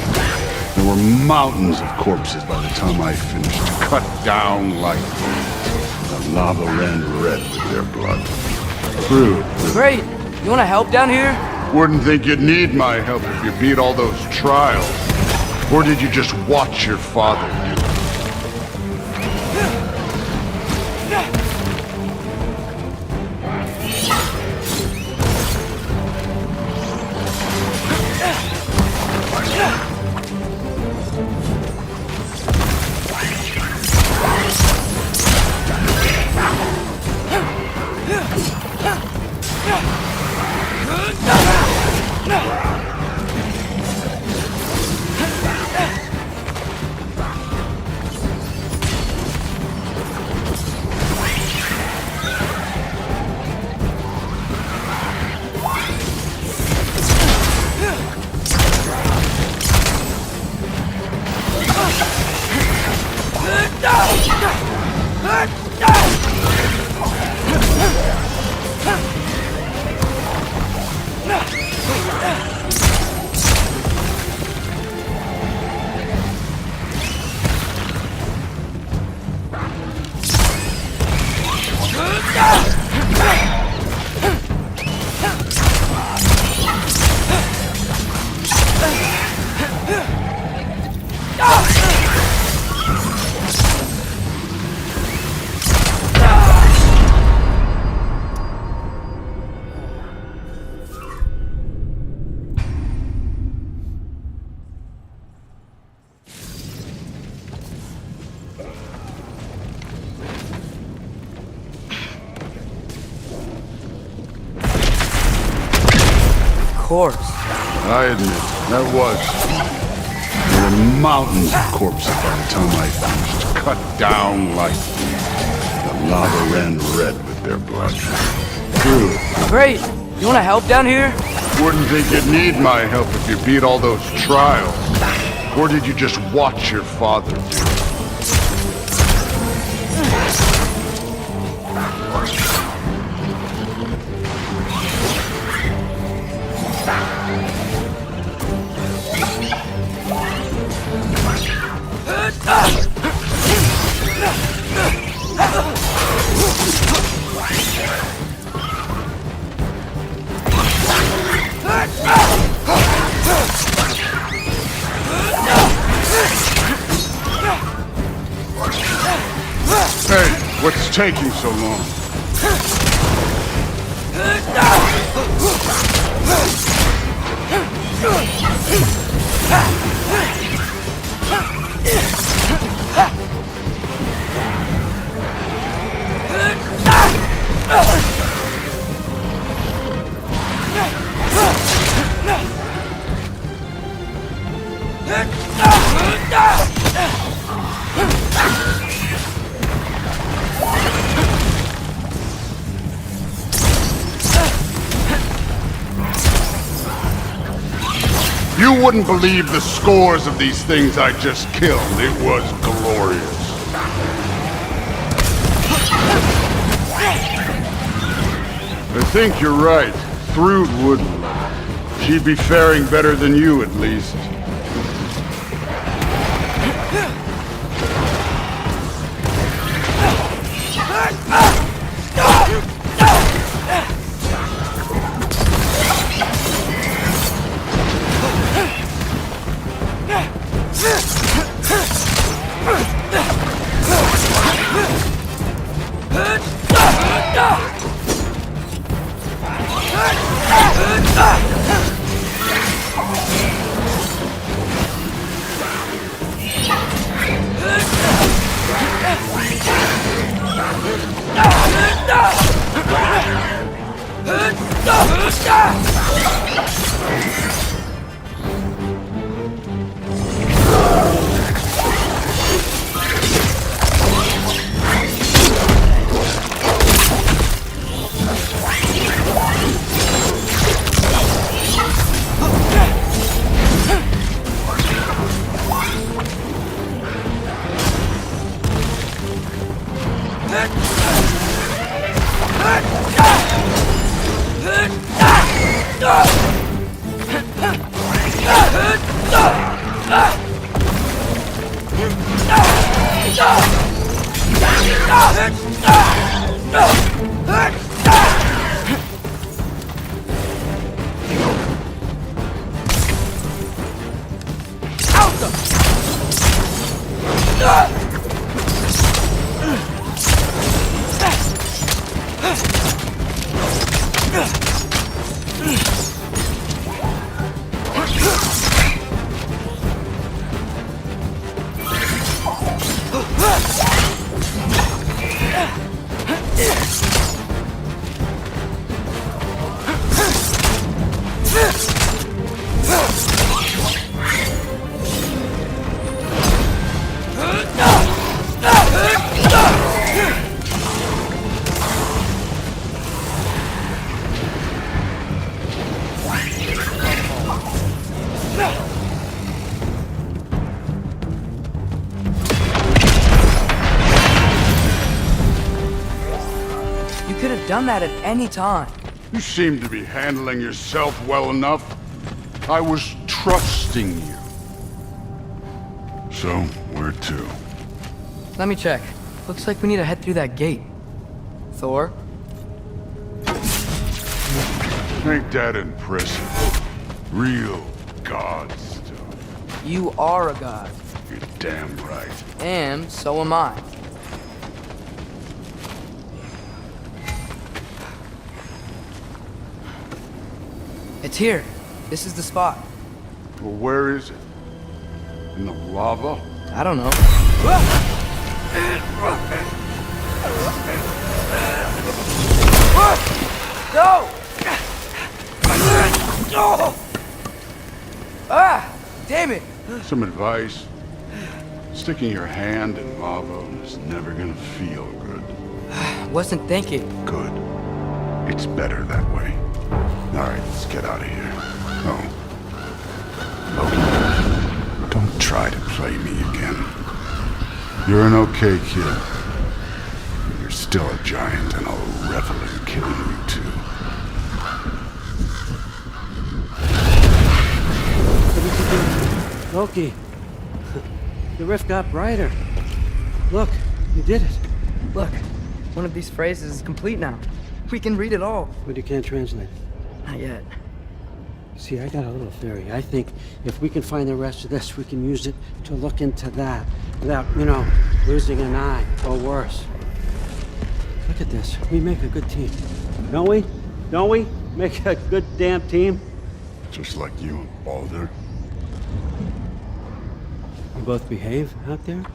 There were mountains of corpses by the time I finished, cut down like the lava ran red with their blood. True. Great. You want to help down here? Wouldn't think you'd need my help if you beat all those trials. Or did you just watch your father do it? course. I admit, that was. There were mountains of corpses by the time I finished, cut down like the lava ran red with their blood. True. Great. You want to help down here? Wouldn't think you'd need my help if you beat all those trials. Or did you just watch your father do it? Hey, what's taking so long? You wouldn't believe the scores of these things I just killed. It was glorious. I think you're right. Thrud wouldn't. She'd be faring better than you, at least. Done that at any time. You seem to be handling yourself well enough. I was trusting you. So, where to? Let me check. Looks like we need to head through that gate. Thor? Ain't that impressive? Real god stuff. You are a god. You're damn right. And so am I. It's here. This is the spot. Well, where is it? In the lava? I don't know. Go! Oh! Ah! Damn it! Some advice. Sticking your hand in lava is never gonna feel good. Wasn't thinking. Good. It's better that way. Alright, let's get out of here. Oh. Loki, don't try to play me again. You're an okay kid. You're still a giant, and I'll revel in killing you too. Loki, the rift got brighter. Look, you did it. Look, one of these phrases is complete now. We can read it all. But you can't translate it. Not yet. See, I got a little theory. I think if we can find the rest of this, we can use it to look into that without, losing an eye or worse. Look at this. We make a good team. Don't we? Don't we? Make a good damn team? Just like you and Baldur. You both behave out there?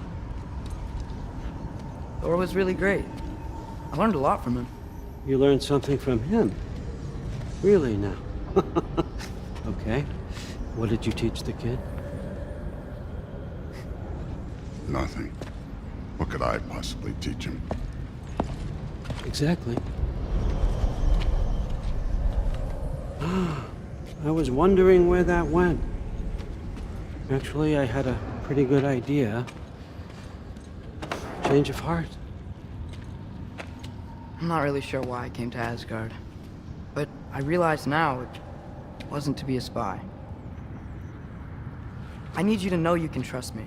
Thor was really great. I learned a lot from him. You learned something from him? Really now? Okay. What did you teach the kid? Nothing. What could I possibly teach him? Exactly. I was wondering where that went. Actually, I had a pretty good idea. Change of heart. I'm not really sure why I came to Asgard. But I realize now it wasn't to be a spy. I need you to know you can trust me.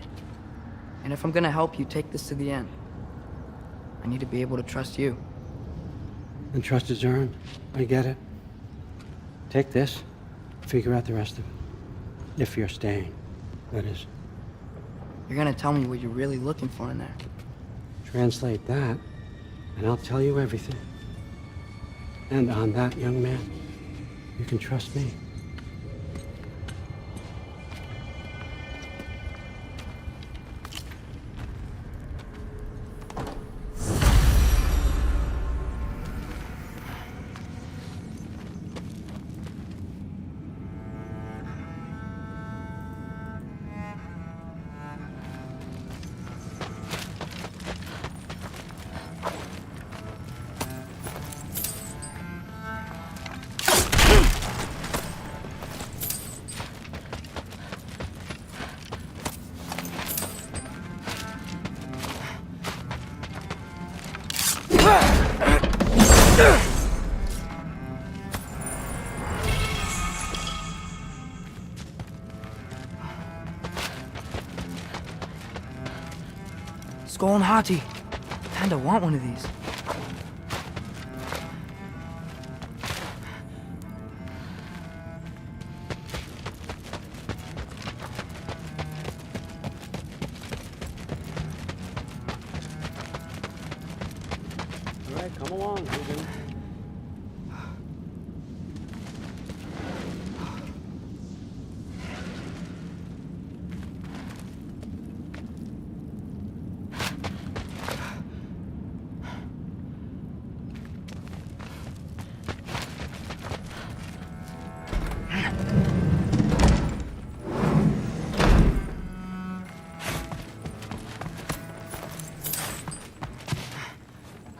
And if I'm gonna help you take this to the end, I need to be able to trust you. And trust is earned. I get it. Take this. Figure out the rest of it. If you're staying, that is. You're gonna tell me what you're really looking for in there. Translate that, and I'll tell you everything. And on that, young man, you can trust me. Skull and Hati. Kinda want one of these. All right, come along, Hogan.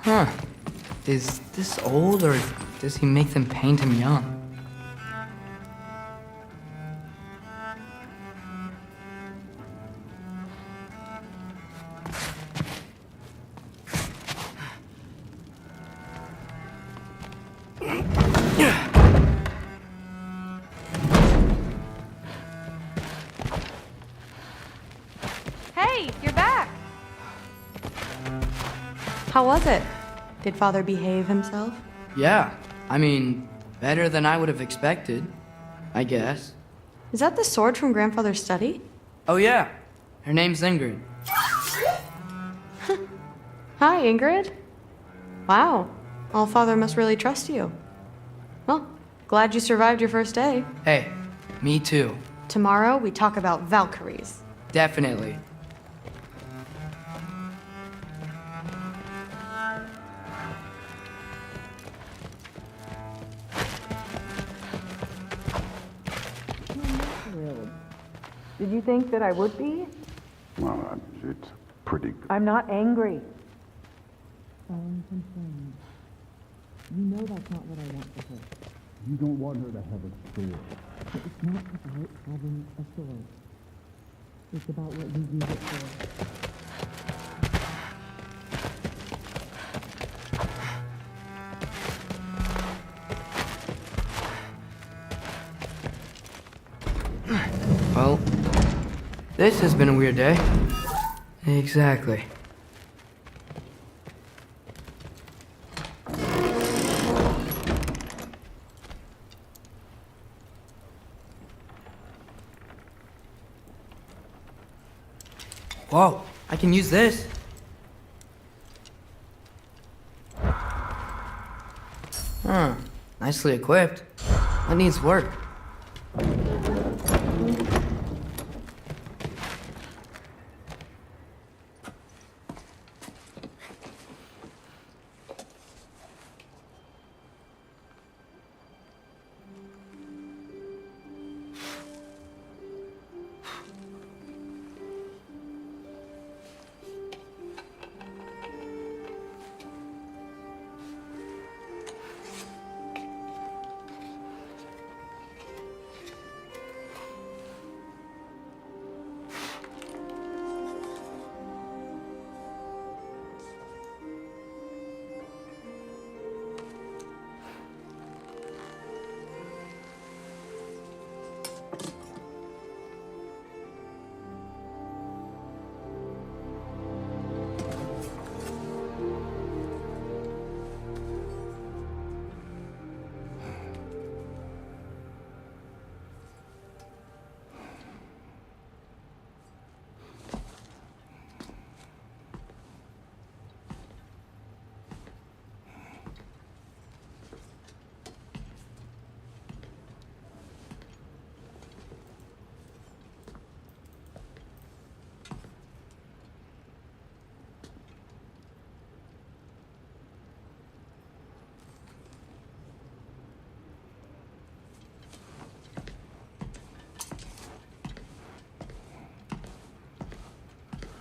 Huh. Is this old, or does he make them paint him young? Hey, you're back! How was it? Did Father behave himself? Yeah. I mean, better than I would have expected, I guess. Is that the sword from Grandfather's study? Oh yeah. Her name's Ingrid. Hi, Ingrid. Wow. Allfather must really trust you. Well, glad you survived your first day. Hey, me too. Tomorrow, we talk about Valkyries. Definitely. Did you think that I would be? Well, it's pretty... I'm not angry. I'm concerned. You know that's not what I want for her. You don't want her to have a sword. But it's not about having a sword. It's about what you use it for. Well, this has been a weird day. Exactly. Whoa, I can use this. Nicely equipped. That needs work.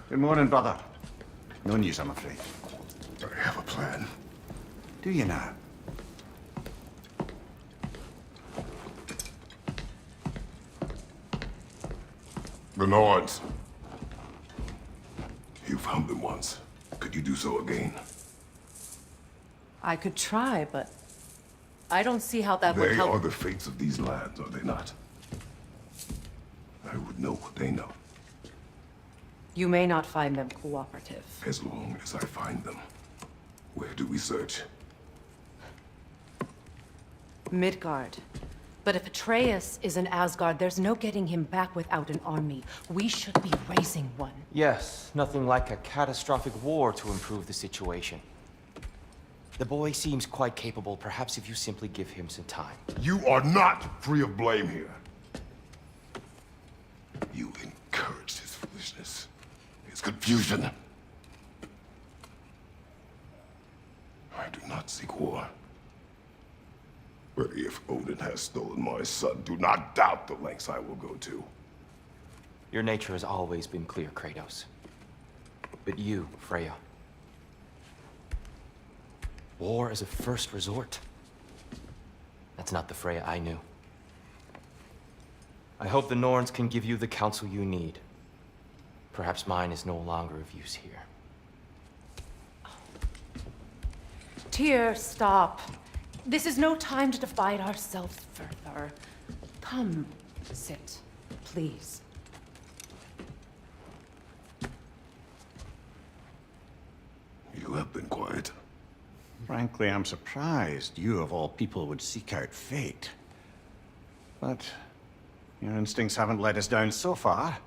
Good morning, brother. No news, I'm afraid. I have a plan. Do you now? The Nords. You found them once. Could you do so again? I could try, but I don't see how that would They help. are the fates of these lands, are they not? I would know what they know. You may not find them cooperative. As long as I find them. Where do we search? Midgard. But if Atreus is in Asgard, there's no getting him back without an army. We should be raising one. Yes, nothing like a catastrophic war to improve the situation. The boy seems quite capable. Perhaps if you simply give him some time. You are not free of blame here. You encouraged his foolishness. His confusion. I do not seek war. But if Odin has stolen my son, do not doubt the lengths I will go to. Your nature has always been clear, Kratos. But you, Freya. War is a first resort. That's not the Freya I knew. I hope the Norns can give you the counsel you need. Perhaps mine is no longer of use here. Tyr, stop. This is no time to divide ourselves further. Come, sit, please. You have been quiet. Frankly, I'm surprised you of all people would seek out fate. But your instincts haven't let us down so far.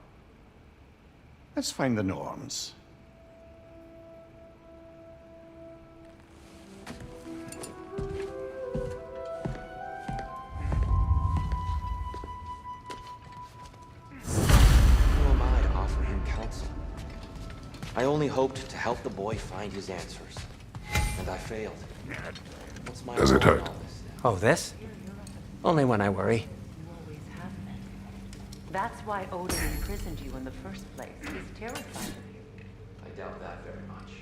Let's find the Norns. Who am I to offer him counsel? I only hoped to help the boy find his answers. And I failed. What's my Does it role in hurt? all this? Oh, this? Only when I worry. That's why Odin imprisoned you in the first place. He's terrified of you. I doubt that very much.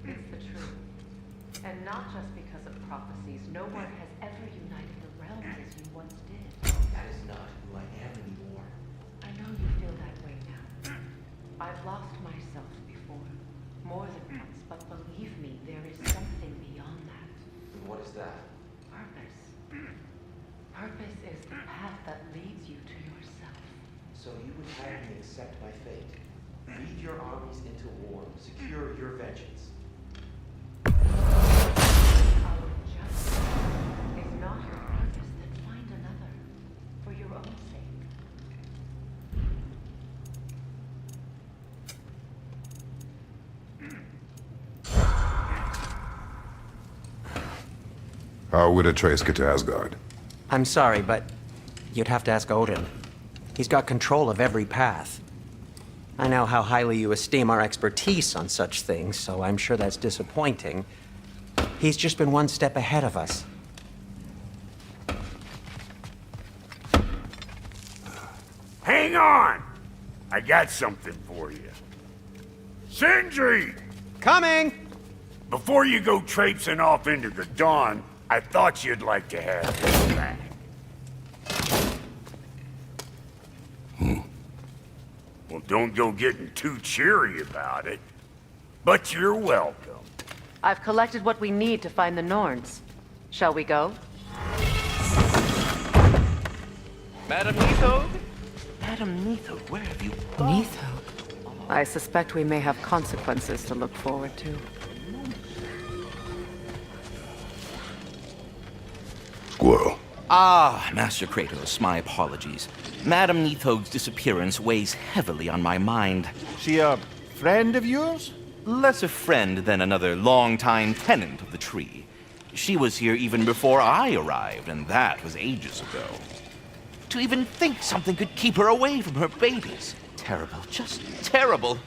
It's the truth. And not just because of prophecies. No one has ever united the realms as you once did. That is not who I am anymore. I know you feel that way now. I've lost myself before. More than once, but believe me, there is something beyond that. And what is that? Purpose. Purpose is the path that leads you to yourself. So you would have me accept my fate, lead your armies into war, secure your vengeance. Our justice is not your purpose, then find another, for your own sake. How would Atreus get to Asgard? I'm sorry, but you'd have to ask Odin. He's got control of every path. I know how highly you esteem our expertise on such things, so I'm sure that's disappointing. He's just been one step ahead of us. Hang on! I got something for you. Sindri! Coming! Before you go traipsing off into the dawn, I thought you'd like to have this back. Well, don't go getting too cheery about it. But you're welcome. I've collected what we need to find the Norns. Shall we go? Madam Neathog? Madam Neathog, where have you gone? Neathog? I suspect we may have consequences to look forward to. Squirrel. Ah, Master Kratos, my apologies. Madam Neathog's disappearance weighs heavily on my mind. She a friend of yours? Less a friend than another longtime tenant of the tree. She was here even before I arrived, and that was ages ago. To even think something could keep her away from her babies. Terrible, just terrible.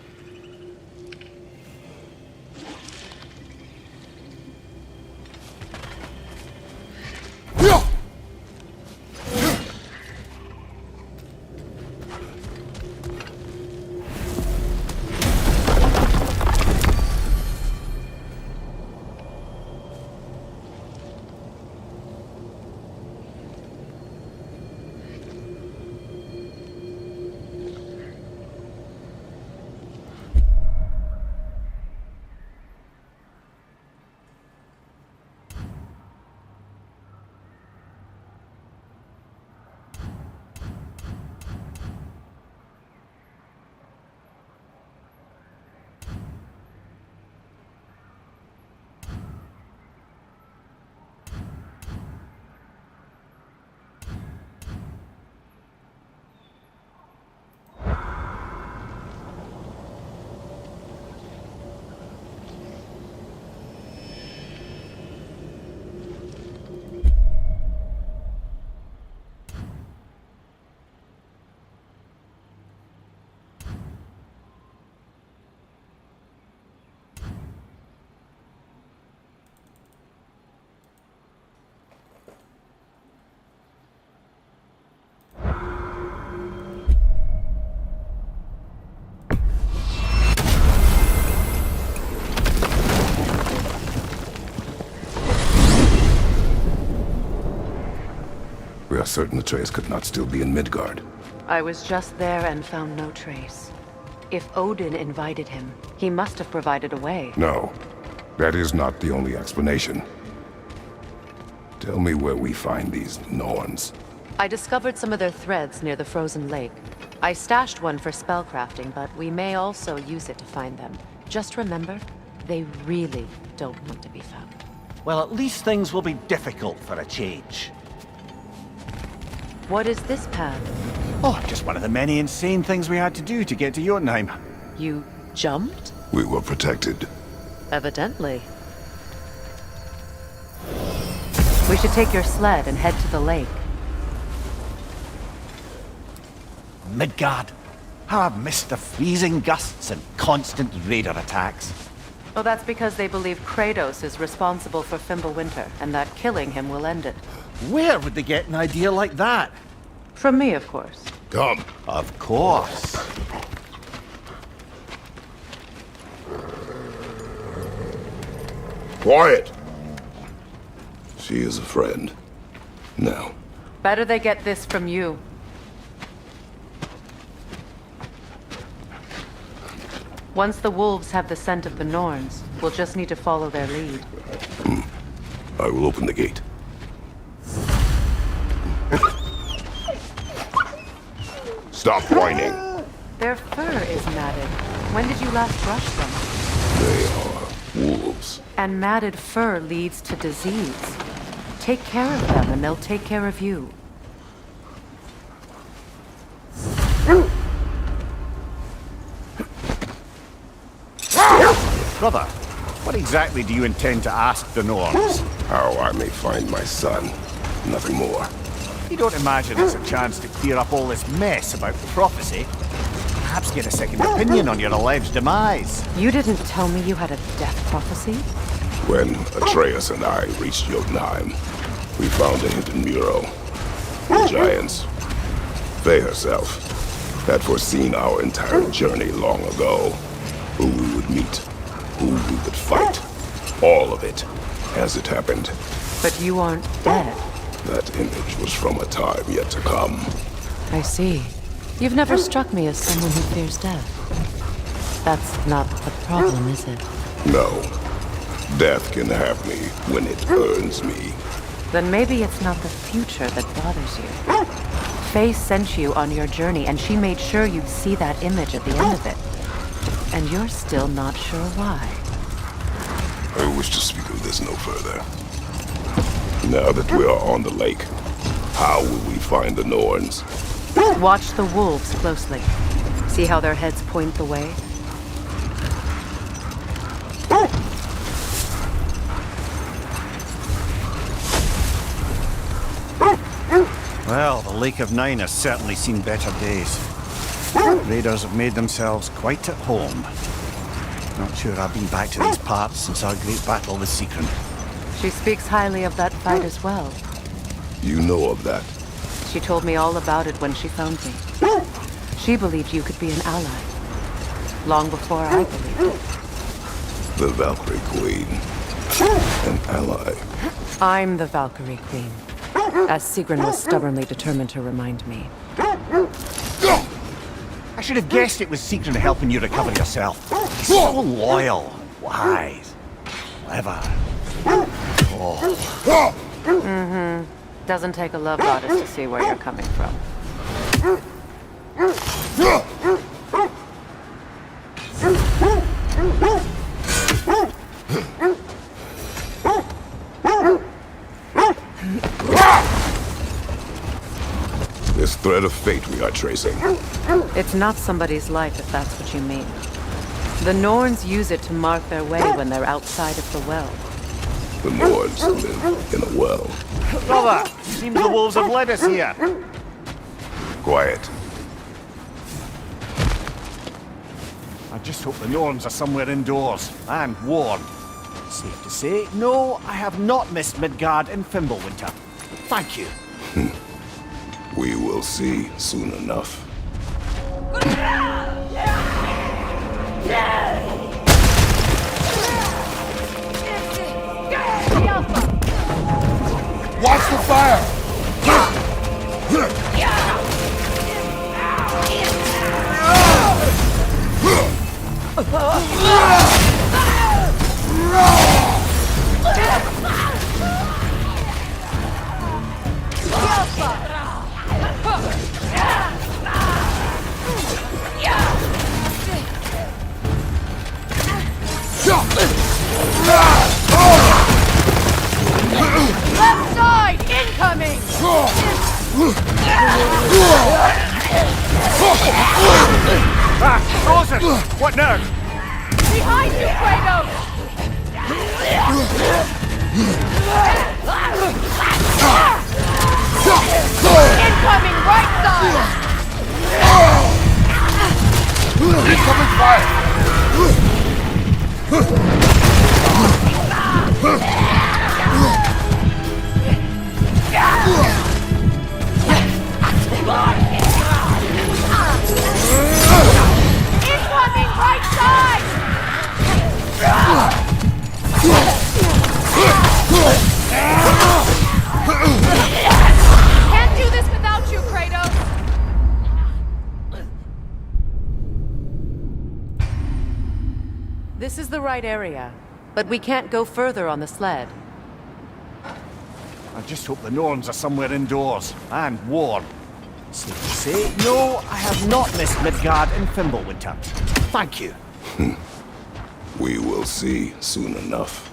We are certain Atreus could not still be in Midgard. I was just there and found no trace. If Odin invited him, he must have provided a way. No, that is not the only explanation. Tell me where we find these Norns. I discovered some of their threads near the frozen lake. I stashed one for spellcrafting, but we may also use it to find them. Just remember, they really don't want to be found. Well, at least things will be difficult for a change. What is this path? Oh, just one of the many insane things we had to do to get to Jotunheim. You jumped? We were protected. Evidently. We should take your sled and head to the lake. Midgard. How I've missed the freezing gusts and constant raider attacks. Well, that's because they believe Kratos is responsible for Fimbulwinter, and that killing him will end it. Where would they get an idea like that? From me, of course. Come. Of course. Quiet! She is a friend. Now. Better they get this from you. Once the wolves have the scent of the Norns, we'll just need to follow their lead. I will open the gate. Stop whining. Their fur is matted. When did you last brush them? They are wolves. And matted fur leads to disease. Take care of them and they'll take care of you. Brother, what exactly do you intend to ask the Norns? How I may find my son. Nothing more. You don't imagine there's a chance to clear up all this mess about the prophecy? Perhaps get a second opinion on your alleged demise. You didn't tell me you had a death prophecy? When Atreus and I reached Jotunheim, we found a hidden mural. The giants, they herself, had foreseen our entire journey long ago. Who we would meet, who we would fight. All of it, as it happened. But you aren't dead. That image was from a time yet to come. I see. You've never struck me as someone who fears death. That's not the problem, is it? No. Death can have me when it earns me. Then maybe it's not the future that bothers you. Faye sent you on your journey, and she made sure you'd see that image at the end of it. And you're still not sure why. I wish to speak of this no further. Now that we are on the lake, how will we find the Norns? Watch the wolves closely. See how their heads point the way? Well, the Lake of Nine has certainly seen better days. Raiders have made themselves quite at home. Not sure I've been back to these parts since our great battle with Secret. She speaks highly of that fight as well. You know of that? She told me all about it when she found me. She believed you could be an ally. Long before I believed it. The Valkyrie Queen. An ally. I'm the Valkyrie Queen. As Sigrun was stubbornly determined to remind me. I should have guessed it was Secret helping you recover yourself. He's so loyal, wise, clever. Oh. Mm-hmm. Doesn't take a love goddess to see where you're coming from. This thread of fate we are tracing. It's not somebody's life, if that's what you mean. The Norns use it to mark their way when they're outside of the well. The Norns live in a well. Brother, seems the wolves have led us here. Quiet. I just hope the Norns are somewhere indoors and warm. Safe to say, no, I have not missed Midgard in Fimbulwinter. Thank you. We will see soon enough. Watch the fire! Left side, incoming! Frozen! What now? Behind you, Kratos! Incoming right side! Incoming fire! This is the right area, but we can't go further on the sled. I just hope the Norns are somewhere indoors, and warm. Safe to say, no, I have not missed Midgard and Fimbulwinter. Thank you. We will see soon enough.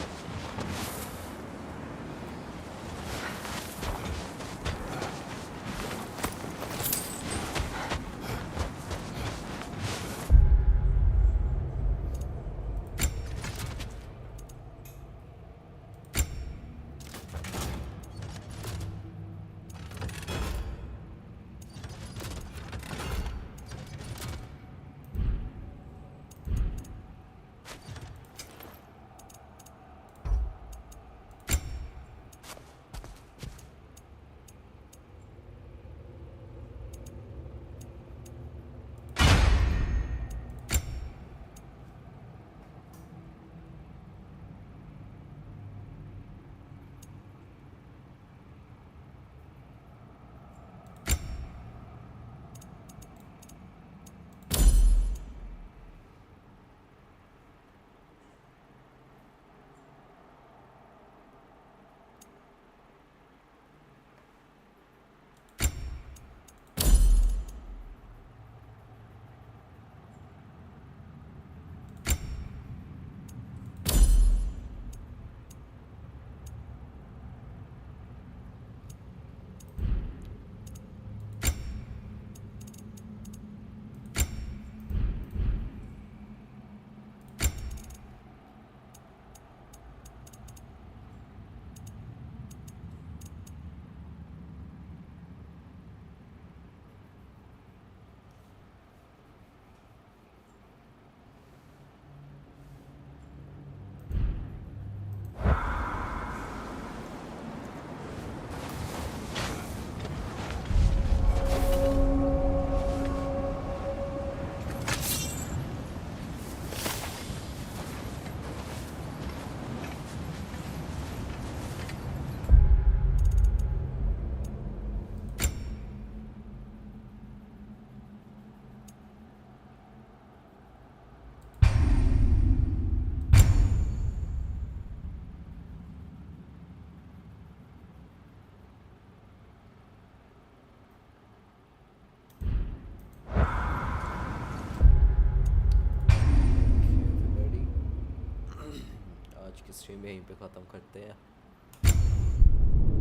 आज की stream यहीं पे ख़त्म करते हैं,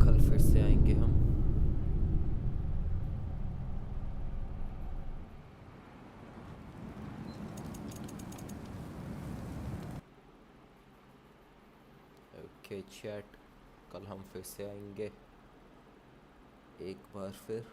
कल फिर से आएंगे हम। ओके चैट, कल हम फिर से आएंगे एक बार फिर।